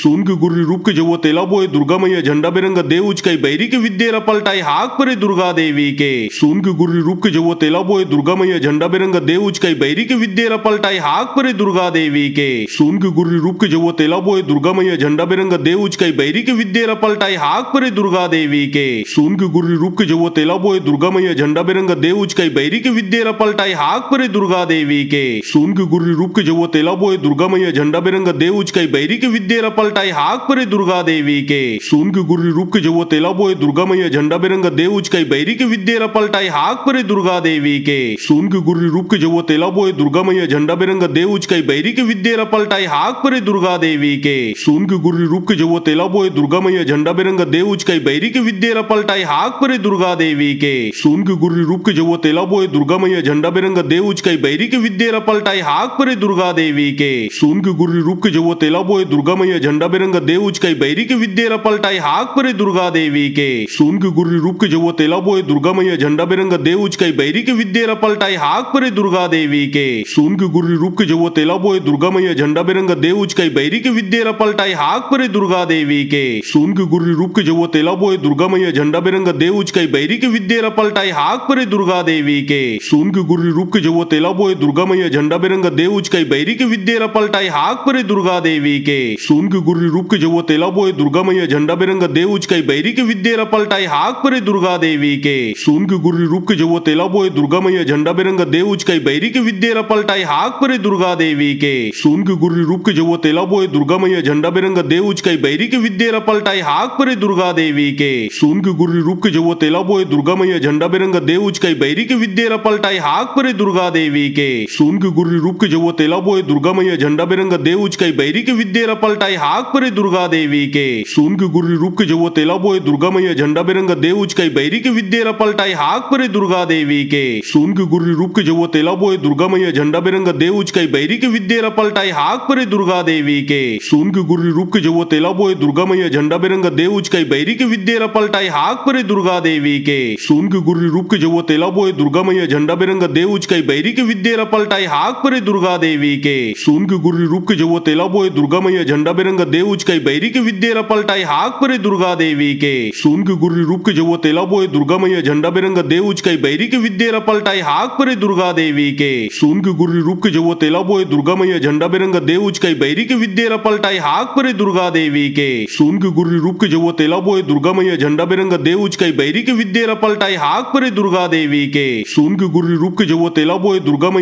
सुन के गुर्री रूप के जो तेला बोए दुर्गा मैया झंडा बिरंगा देउच कई बैरी के विद्या पलटाई हाक परे दुर्गा देवी के सुन के गुर्री रूप के जो तेला बोए दुर्गा मैया झंडा बिरंगा देउच कई बैरी के विद्या पलटाई हाक परे दुर्गा देवी के सुन के गुर्री रूप के जो तेला बोए दुर्गा मैया झंडा बिरंगा देउच कई बैरी के विद्या पलटाई हाक परे दुर्गा देवी के सुन के गुर्री रूप के जो तेला बोए दुर्गा मैया झंडा बिरंगा देउच कई बैरी के विद्या पलटाई हाक परे दुर्गा देवी के सुन के गुर्री रूप के जो तेला बोए दुर्गा मैया झंडा बिरंगा देउच कई बैरी के विद्या पलटाई हाक परे दुर्गा देवी के सुन के गुर्री रूप के जो तेला बोए बोए दुर्गा मैया झंडा बिरंगा देव उचकाई बैरी के विद्या पलटाई हाक परे दुर्गा देवी के सुन के गुर्री रूप के जो तेला बोए दुर्गा मैया झंडा बिरंगा देव उचकाई बैरी के विद्या पलटाई हाक परे दुर्गा देवी के सुन के गुर्री रूप के जो तेला बोए दुर्गा मैया झंडा बिरंगा देव उचकाई बैरी के विद्या पलटाई हाक परे दुर्गा देवी के सुन के गुर्री रूप के जो तेला बोए दुर्गा मैया झंडा बिरंगा देव उचकाई बैरी के विद्या पलटाई हाक परे दुर्गा देवी के सुन के गुर्री रूप के जो तेला बोए दुर्गा मैया झंडा बिरंगा देव उचकाई बैरी के विद्या पलटाई हाक परे दुर्गा देवी के सुन के गुर्री रूप के जो तेला बोए दुर्गा मैया झंडा बिरंगा देव उचकाई बैरी के विद्या पलटाई हाक परे दुर्गा देवी के सुन के गुर्री रूप के जो तेला बोए दुर्गा मैया झंडा बिरंगा देव उचकाई बैरी के विद्या पलटाई हाक परे दुर्गा देवी के सुन के गुर्री रूप के जो तेला बोए दुर्गा मैया झंडा बिरंगा देव उचकाई बैरी के विद्या पलटाई हाक परे दुर्गा देवी के सुन के गुर्री रूप के जो तेला बोए दुर्गा मैया झंडा बिरंगा देव उचकाई बैरी के विद्या पलटाई हाक परे दुर्गा देवी के सुन के गुर्री रूप के जो तेला बोए दुर्गा मैया झंडा बिरंगा देव उचकाई बैरी के विद्या पलटाई हाक परे दुर्गा देवी के सुन के गुर्री रूप के जो तेला बोए दुर्गा मैया झंडा बिरंगा देव उचकाई बैरी के विद्या पलटाई हाक परे दुर्गा देवी के सुन के गुर्री रूप के जो तेला बोए दुर्गा मैया झंडा बिरंगा देव उचकाई बैरी के विद्या पलटाई हाक परे दुर्गा देवी के सुन के गुर्री रूप के जो तेला बोए दुर्गा मैया झंडा बिरंगा देव उचकाई बैरी के विद्या पलटाई हाक परे दुर्गा देवी के सुन के गुर्री रूप के जो तेला बोए दुर्गा मैया झंडा बिरंगा देव उचकाई बैरी के विद्या पलटाई हाक परे दुर्गा देवी के सुन के गुर्री रूप के जो तेला बोए दुर्गा मैया झंडा बिरंगा देव उचकाई बैरी के विद्या पलटाई हाक परे दुर्गा देवी के सुन के गुर्री रूप के जो तेला बोए दुर्गा मैया झंडा बिरंगा देव उचकाई बैरी के विद्या पलटाई हाक परे दुर्गा देवी के सुन के गुर्री रूप के जो तेला बोए दुर्गा मैया झंडा बिरंगा देव उचकाई बैरी के विद्या पलटाई हाक परे दुर्गा देवी के सुन के गुर्री रूप के जो तेला बोए दुर्गा मैया झंडा बिरंगा देव उचकाई बैरी के विद्या पलटाई हाक परे दुर्गा देवी के सुन के गुर्री रूप के जो तेला बोए दुर्गा मैया झंडा बिरंगा देव उचकाई बैरी के विद्या पलटाई हाक परे दुर्गा देवी के सुन के गुर्री रूप के जो तेला बोए दुर्गा मैया झंडा बिरंगा देव उचकाई बैरी के विद्या पलटाई हाक परे दुर्गा देवी के सुन के गुर्री रूप के जो तेला बोए दुर्गा मैया झंडा बिरंगा देव उचकाई बैरी के विद्या पलटाई हाक परे दुर्गा देवी के सुन के गुर्री रूप के जो तेला बोए दुर्गा मैया झंडा बिरंगा देव उचकाई बैरी के विद्या पलटाई हाक परे दुर्गा देवी के सुन के गुर्री रूप के जो तेला बोए दुर्गा मैया झंडा बिरंगा देव उचकाई बैरी के विद्या पलटाई हाक परे दुर्गा देवी के सुन के गुर्री रूप के जो तेला बोए दुर्गा मैया झंडा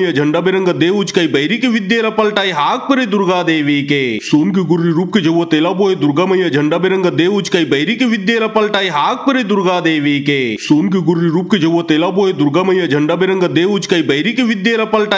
बिरंगा देव उचकाई बैरी के विद्या पलटाई हाक परे दुर्गा देवी के सुन के गुर्री रूप के जो तेला बोए दुर्गा मैया झंडा बिरंगा देव उचकाई बैरी के विद्या पलटाई हाक परे दुर्गा देवी के सुन के गुर्री रूप के जो तेला बोए दुर्गा मैया झंडा बिरंगा देव उचकाई बैरी के विद्या पलटाई हाक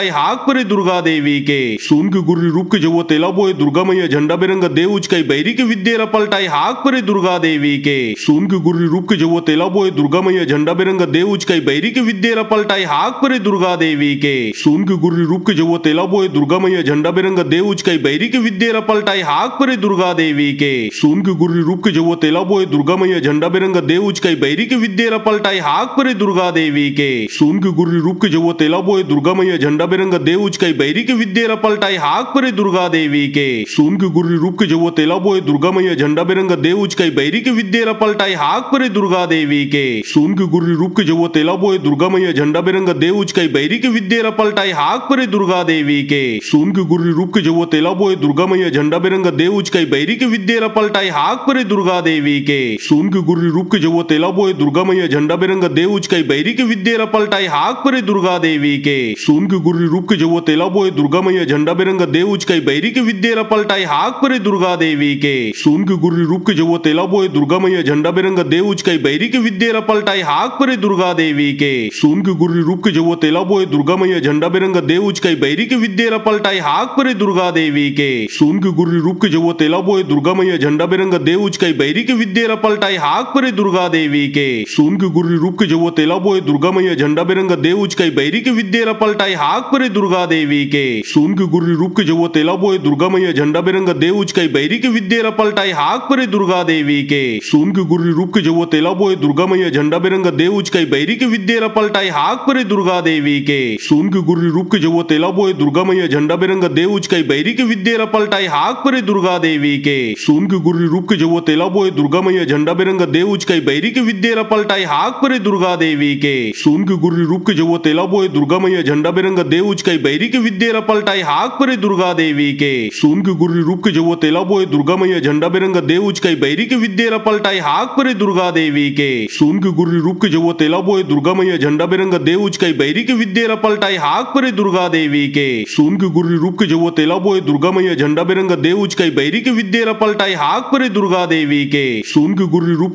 परे दुर्गा देवी के सुन के गुर्री रूप के जो तेला बोए दुर्गा मैया झंडा बिरंगा देव उचकाई बैरी के विद्या पलटाई हाक परे दुर्गा देवी के सुन के गुर्री रूप के जो तेला बोए दुर्गा मैया झंडा बिरंगा देव उचकाई बैरी के विद्या पलटाई हाक परे दुर्गा देवी के सुन के गुर्री रूप के जो तेला बोए दुर्गा मैया झंडा बिरंगा देव उचकाई बैरी के विद्या पलटाई हाक परे दुर्गा देवी के सुन के गुर्री रूप के जो तेला बोए दुर्गा मैया झंडा बिरंगा देव उचकाई बैरी के विद्या पलटाई हाक परे दुर्गा देवी के सुन के गुर्री रूप के जो तेला बोए दुर्गा मैया झंडा बिरंगा देव उचकाई बैरी के विद्या पलटाई हाक परे दुर्गा देवी के सुन के गुर्री रूप के जो तेला बोए दुर्गा मैया झंडा बिरंगा देव उचकाई बैरी के विद्या पलटाई हाक परे दुर्गा देवी के सुन के गुर्री रूप के जो तेला बोए दुर्गा मैया झंडा बिरंगा देव उचकाई बैरी के विद्या पलटाई हाक परे दुर्गा देवी के सुन के गुर्री रूप के जो तेला बोए दुर्गा मैया झंडा बिरंगा देव उचकाई बैरी के विद्या पलटाई हाक परे दुर्गा देवी के सुन के गुर्री रूप के जो तेला बोए दुर्गा मैया झंडा बिरंगा देव उचकाई बैरी के विद्या पलटाई हाक परे दुर्गा देवी के सुन के गुर्री रूप के जो तेला बोए दुर्गा मैया झंडा बिरंगा देव उचकाई बैरी के विद्या पलटाई हाक परे दुर्गा देवी के सुन के गुर्री रूप के जो तेला बोए दुर्गा मैया झंडा बिरंगा देव उचकाई बैरी के विद्या पलटाई हाक परे दुर्गा देवी के सुन के गुर्री रूप के जो तेला बोए दुर्गा मैया झंडा बिरंगा देव उचकाई बैरी के विद्या पलटाई हाक परे दुर्गा देवी के सुन के गुर्री रूप के जो तेला बोए दुर्गा मैया झंडा बिरंगा देव उचकाई बैरी के विद्या पलटाई हाक परे दुर्गा देवी के सुन के गुर्री रूप के जो तेला बोए दुर्गा मैया झंडा बिरंगा देव उचकाई बैरी के विद्या पलटाई हाक परे दुर्गा देवी के सुन के गुर्री रूप के जो तेला बोए दुर्गा मैया झंडा बिरंगा देव उचकाई बैरी के विद्या पलटाई हाक परे दुर्गा देवी के सुन के गुर्री रूप के जो तेला बोए दुर्गा मैया झंडा बिरंगा देव उचकाई बैरी के विद्या पलटाई हाक परे दुर्गा देवी के सुन के गुर्री रूप के जो तेला बोए दुर्गा मैया झंडा बिरंगा देव उचकाई बैरी के विद्या पलटाई हाक परे दुर्गा देवी के सुन के गुर्री रूप के जो तेला बोए दुर्गा मैया झंडा बिरंगा देव उचकाई बैरी के विद्या पलटाई हाक परे दुर्गा देवी के सुन के गुर्री रूप के जो तेला बोए दुर्गा मैया झंडा बिरंगा देव उचकाई बैरी के विद्या पलटाई हाक परे दुर्गा देवी के सुन के गुर्री रूप के जो तेला बोए दुर्गा मैया झंडा बिरंगा देव उचकाई बैरी के विद्या पलटाई हाक परे दुर्गा देवी के सुन के गुर्री रूप के जो तेला बोए दुर्गा मैया झंडा बिरंगा देव उचकाई बैरी के विद्या पलटाई हाक परे दुर्गा देवी के सुन के गुर्री रूप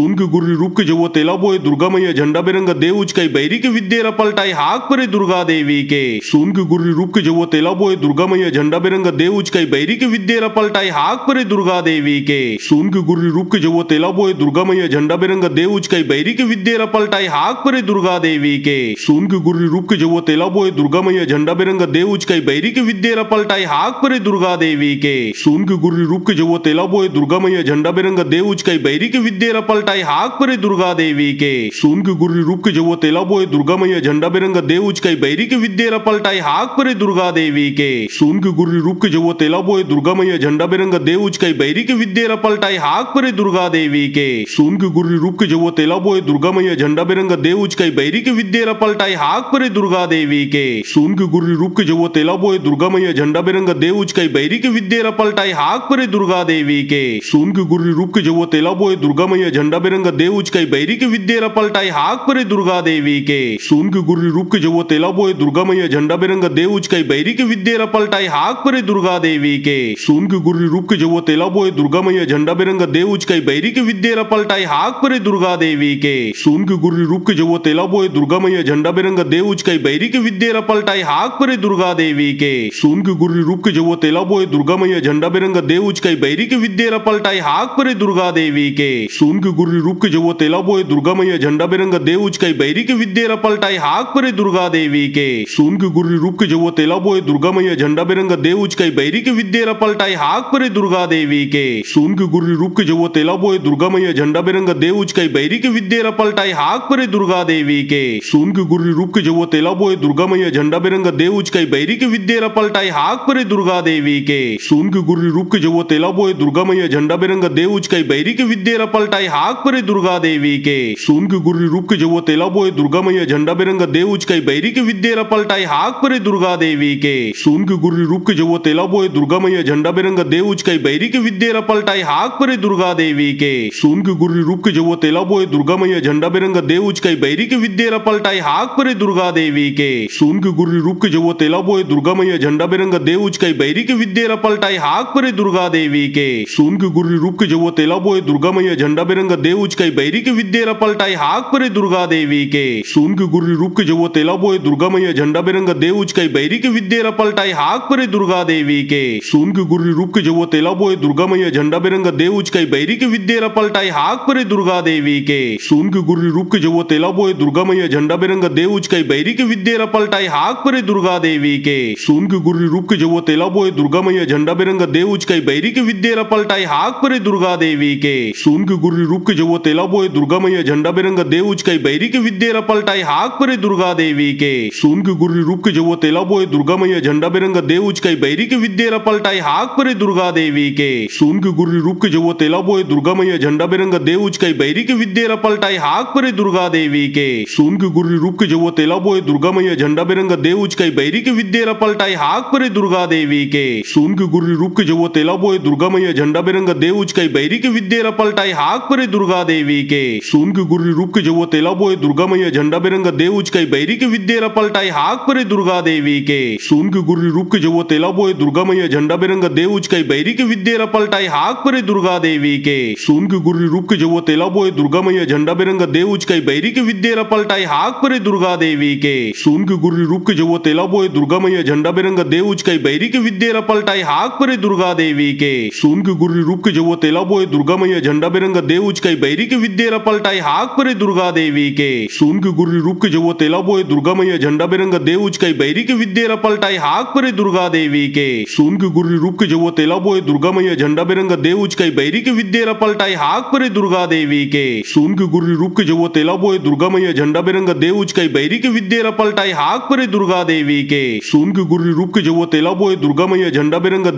सोन के गुर्री रूप के जब तेला बोए दुर्गा मैया झंडा बिरंगा देव उचकाई बैरी के विद्येला पलटाई हाक परे दुर्गा देवी के। सुन के गुर्री रूप के जवो तेला बोए दुर्गा मैया झंडा बिरंगा देव उचकाई बैरी के विद्या पलटाई हाक परे दुर्गा देवी के सुन के गुर्री रूप के जवो तेला बोए दुर्गा मैया झंडा बिरंगा देव उचकाई बैरी के विद्या पलटाई हाक परे दुर्गा देवी के सुन के गुर्री रूप के जवो तेला बोए दुर्गा मैया झंडा बिरंगा देव उचकाई बैरी के विद्या पलटाई हाक परे दुर्गा देवी के सुन के गुर्री रूप के जवो तेला बोए दुर्गा मैया झंडा बिरंगा देव उचकाई बैरी के विद्या पलटाई हाक परे दुर्गा देवी के सुन के गुर्री रूप के जवो तेला बोए दुर्गा मैया झंडा बिरंगा देव उचकाई बैरी के विद्या पलटाई हाक परे दुर्गा देवी के सुन के गुर्री रूप के जवो तेला बोए दुर्गा मैया झंडा बिरंगा देव उचकाई बैरी के विद्या पलटाई हाक परे दुर्गा देवी के सुन के गुर्री रूप के जवो तेला बोए दुर्गा मैया झंडा बिरंगा देव उचकाई बैरी के विद्या पलटाई हाक परे दुर्गा देवी के सुन के गुर्री रूप के जवो तेला बोए दुर्गा मैया झंडा बिरंगा देव उचकाई बैरी के विद्या पलटाई हाक परे दुर्गा देवी के सुन के गुर्री रूप के जवो तेला बोए दुर्गा मैया झंडा बिरंगा देव उचकाई बैरी के विद्या पलटाई हाक परे दुर्गा देवी के सुन के गुर्री रूप के जवो तेला बोए दुर्गा मैया झंडा बिरंगा देव उचकाई बैरी के विद्या पलटाई हाक परे दुर्गा देवी के सुन के गुर्री रूप के जवो तेला बोए दुर्गा मैया झंडा बिरंगा देव उचकाई बैरी के विद्या पलटाई हाक परे दुर्गा देवी के सुन के गुर्री रूप के जवो तेला बोए दुर्गा मैया झंडा बिरंगा देव उचकाई बैरी के विद्या पलटाई हाक परे दुर्गा देवी के सुन के गुर्री रूप के जवो तेला बोए दुर्गा मैया झंडा बिरंगा देव उचकाई बैरी के विद्या पलटाई हाक परे दुर्गा देवी के सुन के गुर्री रूप के जवो तेला बोए दुर्गा मैया झंडा बिरंगा देव उचकाई बैरी के विद्या पलटाई हाक परे दुर्गा देवी के सुन के गुर्री रूप के जवो तेला बोए दुर्गा मैया झंडा बिरंगा देव उचकाई बैरी के विद्या पलटाई हाक परे दुर्गा देवी के सुन के गुर्री रूप के जवो तेला बोए दुर्गा मैया झंडा बिरंगा देव उचकाई बैरी के विद्या पलटाई हाक परे दुर्गा देवी के सुन के गुर्री रूप के जवो तेला बोए दुर्गा मैया झंडा बिरंगा देव उचकाई बैरी के विद्या पलटाई हाक परे दुर्गा देवी के सुन के गुर्री रूप के जवो तेला बोए दुर्गा मैया झंडा बिरंगा देव उचकाई बैरी के विद्या पलटाई हाक परे दुर्गा देवी के सुन के गुर्री रूप के जवो तेला बोए दुर्गा मैया झंडा बिरंगा देव उचकाई बैरी के विद्या पलटाई हाक परे दुर्गा देवी के सुन के गुर्री रूप के जवो तेला बोए दुर्गा मैया झंडा बिरंगा देव उचकाई बैरी के विद्या पलटाई हाक परे दुर्गा देवी के सुन के गुर्री रूप के जवो तेला बोए दुर्गा मैया झंडा बिरंगा देव उचकाई बैरी के विद्या पलटाई हाक परे दुर्गा देवी के सुन के गुर्री रूप के जवो तेला बोए दुर्गा मैया झंडा बिरंगा देव उचकाई बैरी के विद्या पलटाई हाक परे दुर्गा देवी के सुन के गुर्री रूप के जवो तेला बोए दुर्गा मैया झंडा बिरंगा देव उचकाई बैरी के विद्या पलटाई हाक परे दुर्गा देवी के सुन के गुर्री रूप के जवो तेला बोए दुर्गा मैया झंडा बिरंगा देव उचकाई बैरी के विद्या पलटाई हाक परे दुर्गा देवी के सुन के गुर्री रूप के जवो तेला बोए दुर्गा मैया झंडा बिरंगा देव उचकाई बैरी के विद्या पलटाई हाक परे दुर्गा देवी के सुन के गुर्री रूप के जवो तेला बोए दुर्गा मैया झंडा बिरंगा देव उचकाई बैरी के विद्या पलटाई हाक परे दुर्गा देवी के सुन के गुर्री रूप के जवो तेला बोए दुर्गा मैया झंडा बिरंगा देव उचकाई बैरी के विद्या पलटाई हाक परे दुर्गा देवी के सुन के गुर्री रूप के जवो तेला बोए दुर्गा मैया झंडा बिरंगा देव उचकाई बैरी के विद्या पलटाई हाक परे दुर्गा देवी के सुन के गुर्री रूप के जवो तेला बोए दुर्गा मैया झंडा बिरंगा देव उचकाई बैरी के विद्या पलटाई हाक परे दुर्गा देवी के सुन के गुर्री रूप के जवो तेला बोए दुर्गा मैया झंडा बिरंगा देव उचकाई बैरी के विद्या पलटाई हाक परे दुर्गा देवी के सुन के गुर्री रूप के जवो तेला बोए दुर्गा मैया झंडा बिरंगा देव उचकाई बैरी के विद्या पलटाई हाक परे दुर्गा देवी के सुन के गुर्री रूप के जवो तेला बोए दुर्गा मैया झंडा बिरंगा देव उचकाई बैरी के विद्या पलटाई हाक परे दुर्गा देवी के सुन के गुर्री रूप के जवो तेला बोए दुर्गा मैया झंडा बिरंगा देव उचकाई बैरी के विद्या पलटाई हाक परे दुर्गा देवी के सुन के गुर्री रूप के जवो तेला बोए दुर्गा मैया झंडा बिरंगा देव उचकाई बैरी के विद्या पलटाई हाक परे दुर्गा देवी के सुन के गुर्री रूप के जवो तेला बोए दुर्गा मैया झंडा बिरंगा देव उचकाई बैरी के विद्या पलटाई हाक परे दुर्गा देवी के सुन के गुर्री रूप के जवो तेला बोए दुर्गा मैया झंडा बिरंगा देव उचकाई बैरी के विद्या पलटाई हाक परे दुर्गा देवी के सुन के गुर्री रूप के जवो तेला बोए दुर्गा मैया झंडा बिरंगा देव उचकाई बैरी के विद्या पलटाई हाक परे दुर्गा देवी के सुन के गुर्री रूप के जवो तेला बोए दुर्गा मैया झंडा बिरंगा देव उचकाई बैरी के विद्या पलटाई हाक परे दुर्गा देवी के सुन के गुर्री रूप के जवो तेला बोए दुर्गा मैया झंडा बिरंगा देव उचकाई बैरी के विद्या पलटाई हाक परे दुर्गा देवी के सुन के गुर्री रूप के जवो तेला बोए दुर्गा मैया झंडा बिरंगा देव उचकाई बैरी के विद्या पलटाई हाक परे दुर्गा देवी के सुन के गुर्री रूप के जवो तेला बोए दुर्गा मैया झंडा बिरंगा देव उचकाई बैरी के विद्या पलटाई हाक परे दुर्गा देवी के सुन के गुर्री रूप के जवो तेला बोए दुर्गा मैया झंडा बिरंगा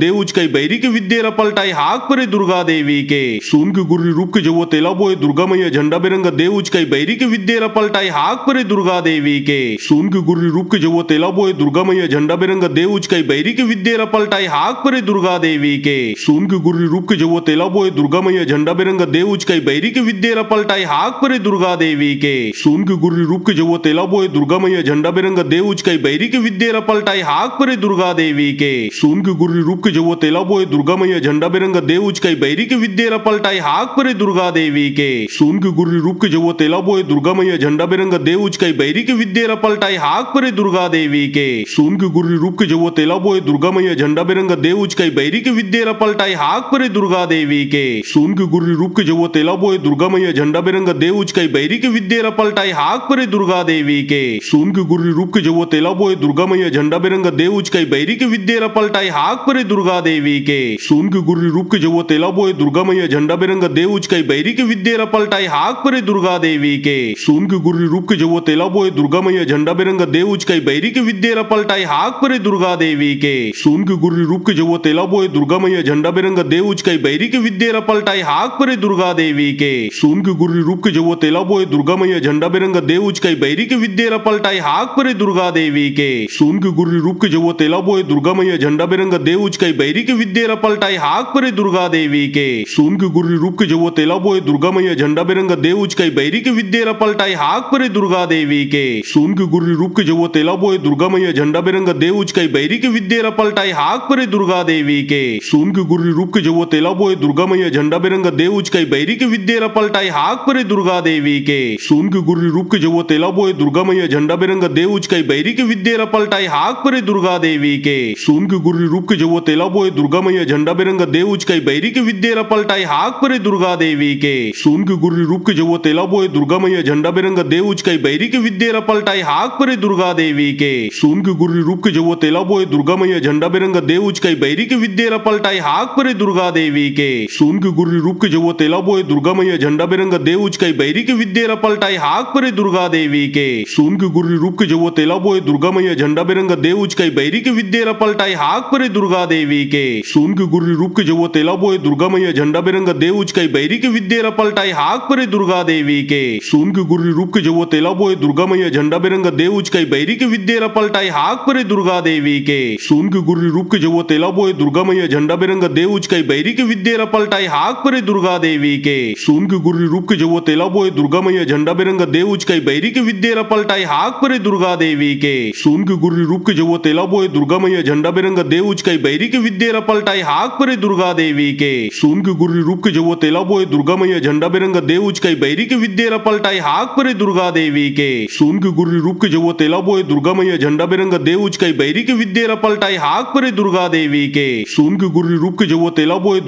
देव उचकाई बैरी के विद्या पलटाई हाक परे दुर्गा देवी के सुन के गुर्री रूप के जवो तेला बोए दुर्गा मैया झंडा बिरंगा देव उचकाई बैरी के विद्या पलटाई हाक परे दुर्गा देवी के सुन के गुर्री रूप के जवो तेला बोए दुर्गा मैया झंडा बिरंगा देव उचकाई बैरी के विद्या पलटाई हाक परे दुर्गा देवी के सुन के गुर्री रूप के जवो तेला बोए दुर्गा मैया झंडा बिरंगा देव उचकाई बैरी के विद्या पलटाई हाक परे दुर्गा देवी के सुन के गुर्री रूप के जवो तेला बोए दुर्गा मैया झंडा बिरंगा देव उचकाई बैरी के विद्या पलटाई हाक परे दुर्गा देवी के सुन के गुर्री रूप के जवो तेला बोए दुर्गा मैया झंडा बिरंगा देव उचकाई बैरी के विद्या पलटाई हाक परे दुर्गा देवी देवी के सुन के गुर्री रूप के जब तेला बोए दुर्गा मैया झंडा बिरंगा देव उचकाई बैरी के विद्या पलटाई हाक परे दुर्गा देवी के सुन के गुर्री रूप के जब तेला बोए दुर्गा मैया झंडा बिरंगा देव उचकाई बैरी के विद्या पलटाई हाक परे दुर्गा देवी के सुन के गुर्री रूप के जब तेला बोए दुर्गा मैया झंडा बिरंगा देव उचकाई बैरी के विद्या पलटाई हाक परे दुर्गा देवी के सुन के गुर्री रूप के जब तेला बोए दुर्गा मैया झंडा बिरंगा देव उचकाई बैरी के विद्या पलटाई हाक परे दुर्गा देवी के सुन के गुर्री रूप के जब तेला बोए दुर्गा मैया झंडा बिरंगा देव उचकाई बैरी के विद्या पलटाई हाक परे दुर्गा देवी के सुन के गुर्री रूप के जब तेला बोए दुर्गा मैया झंडा बिरंगा देव उचकाई बैरी के विद्या पलटाई हाक परे दुर्गा देवी के सुन के गुर्री रूप के जब तेला बोए दुर्गा मैया झंडा बिरंगा देव उचकाई बैरी के विद्या पलटाई हाक परे दुर्गा देवी के सुन के गुर्री रूप के जब तेला बोए दुर्गा मैया झंडा बिरंगा देव उचकाई बैरी के विद्या पलटाई हाक परे दुर्गा देवी के सुन के गुर्री रूप के जब तेला बोए दुर्गा मैया झंडा बिरंगा देव उचकाई बैरी के विद्या पलटाई हाक परे दुर्गा देवी के सुन के गुर्री रूप के जब तेला बोए दुर्गा मैया झंडा बिरंगा देव उचकाई बैरी के विद्या पलटाई हाक परे दुर्गा देवी के सुन के गुर्री रूप के जब तेला बोए दुर्गा मैया झंडा बिरंगा देव उचकाई बैरी के विद्या पलटाई हाक परे दुर्गा देवी के सुन के गुर्री रूप के जब तेला बोए दुर्गा मैया झंडा बिरंगा देव उचकाई बैरी के विद्या पलटाई हाक परे दुर्गा देवी के सुन के गुर्री रूप के जब तेला बोए दुर्गा मैया झंडा बिरंगा देव उचकाई बैरी के विद्या पलटाई हाक परे दुर्गा देवी के सुन के गुर्री रूप के जब तेला बोए दुर्गा मैया झंडा बिरंगा देव उचकाई बैरी के विद्या पलटाई हाक परे दुर्गा देवी के सुन के गुर्री रूप के जब तेला बोए दुर्गा मैया झंडा बिरंगा देव उचकाई बैरी के विद्या पलटाई हाक परे दुर्गा देवी के सुन के गुर्री रूप के जब तेला बोए दुर्गा मैया झंडा बिरंगा देव उचकाई बैरी के विद्या पलटाई हाक परे दुर्गा देवी के सुन के गुर्री रूप के जब तेला बोए दुर्गा मैया झंडा बिरंगा देव उचकाई बैरी के विद्या पलटाई हाक परे दुर्गा देवी के सुन के गुर्री रूप के जब तेला बोए दुर्गा मैया झंडा बिरंगा देव उचकाई बैरी के विद्या पलटाई हाक परे दुर्गा देवी के सुन के गुर्री रूप के जब तेला बोए दुर्गा मैया झंडा बिरंगा देव उचकाई बैरी के विद्या पलटाई हाक परे दुर्गा देवी के सुन के गुर्री रूप के जब तेला बोए दुर्गा मैया झंडा बिरंगा देव उचकाई बैरी के विद्या पलटाई हाक परे दुर्गा देवी के सुन के गुर्री रूप के जब तेला बोए दुर्गा मैया झंडा बिरंगा देव उचकाई बैरी के विद्या पलटाई हाक परे दुर्गा देवी के सुन के गुर्री रूप के जब तेला बोए दुर्गा मैया झंडा बिरंगा देव उचकाई बैरी के विद्या पलटाई हाक परे दुर्गा देवी के सुन के गुर्री रूप के जब तेला बोए दुर्गा मैया झंडा बिरंगा देव उचकाई बैरी के विद्या पलटाई हाक परे दुर्गा देवी के सुन के गुर्री रूप के जब तेला बोए दुर्गा मैया झंडा बिरंगा देव उचकाई बैरी के विद्या पलटाई हाक परे दुर्गा देवी के सुन के गुर्री रूप के जब तेला बोए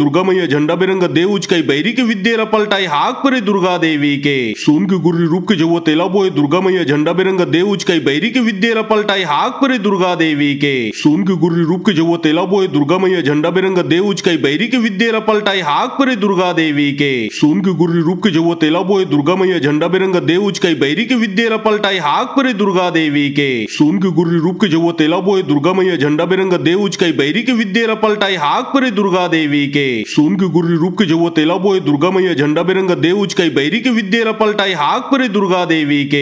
दुर्गा मैया झंडा बिरंगा देव उचकाई बैरी के विद्या पलटाई हाक परे दुर्गा देवी के सुन के गुर्री रूप के जब तेला बोए दुर्गा मैया झंडा बिरंगा देव उचकाई बैरी के विद्या पलटाई हाक परे दुर्गा देवी के सुन के गुर्री रूप के जब तेला बोए दुर्गा मैया झंडा बिरंगा देव उचकाई बैरी के विद्या पलटाई हाक परे दुर्गा देवी के सुन के गुर्री रूप के जब तेला बोए दुर्गा मैया झंडा बिरंगा देव उचकाई बैरी के विद्या पलटाई हाक परे दुर्गा देवी के सुन के गुर्री रूप के जब तेला बोए दुर्गा मैया झंडा बिरंगा देव उचकाई बैरी के विद्या पलटाई हाक परे दुर्गा देवी के सुन के गुर्री रूप के जब तेला बोए दुर्गा मैया झंडा बिरंगा देव उचकाई बैरी के विद्या पलटाई हाक परे दुर्गा देवी के।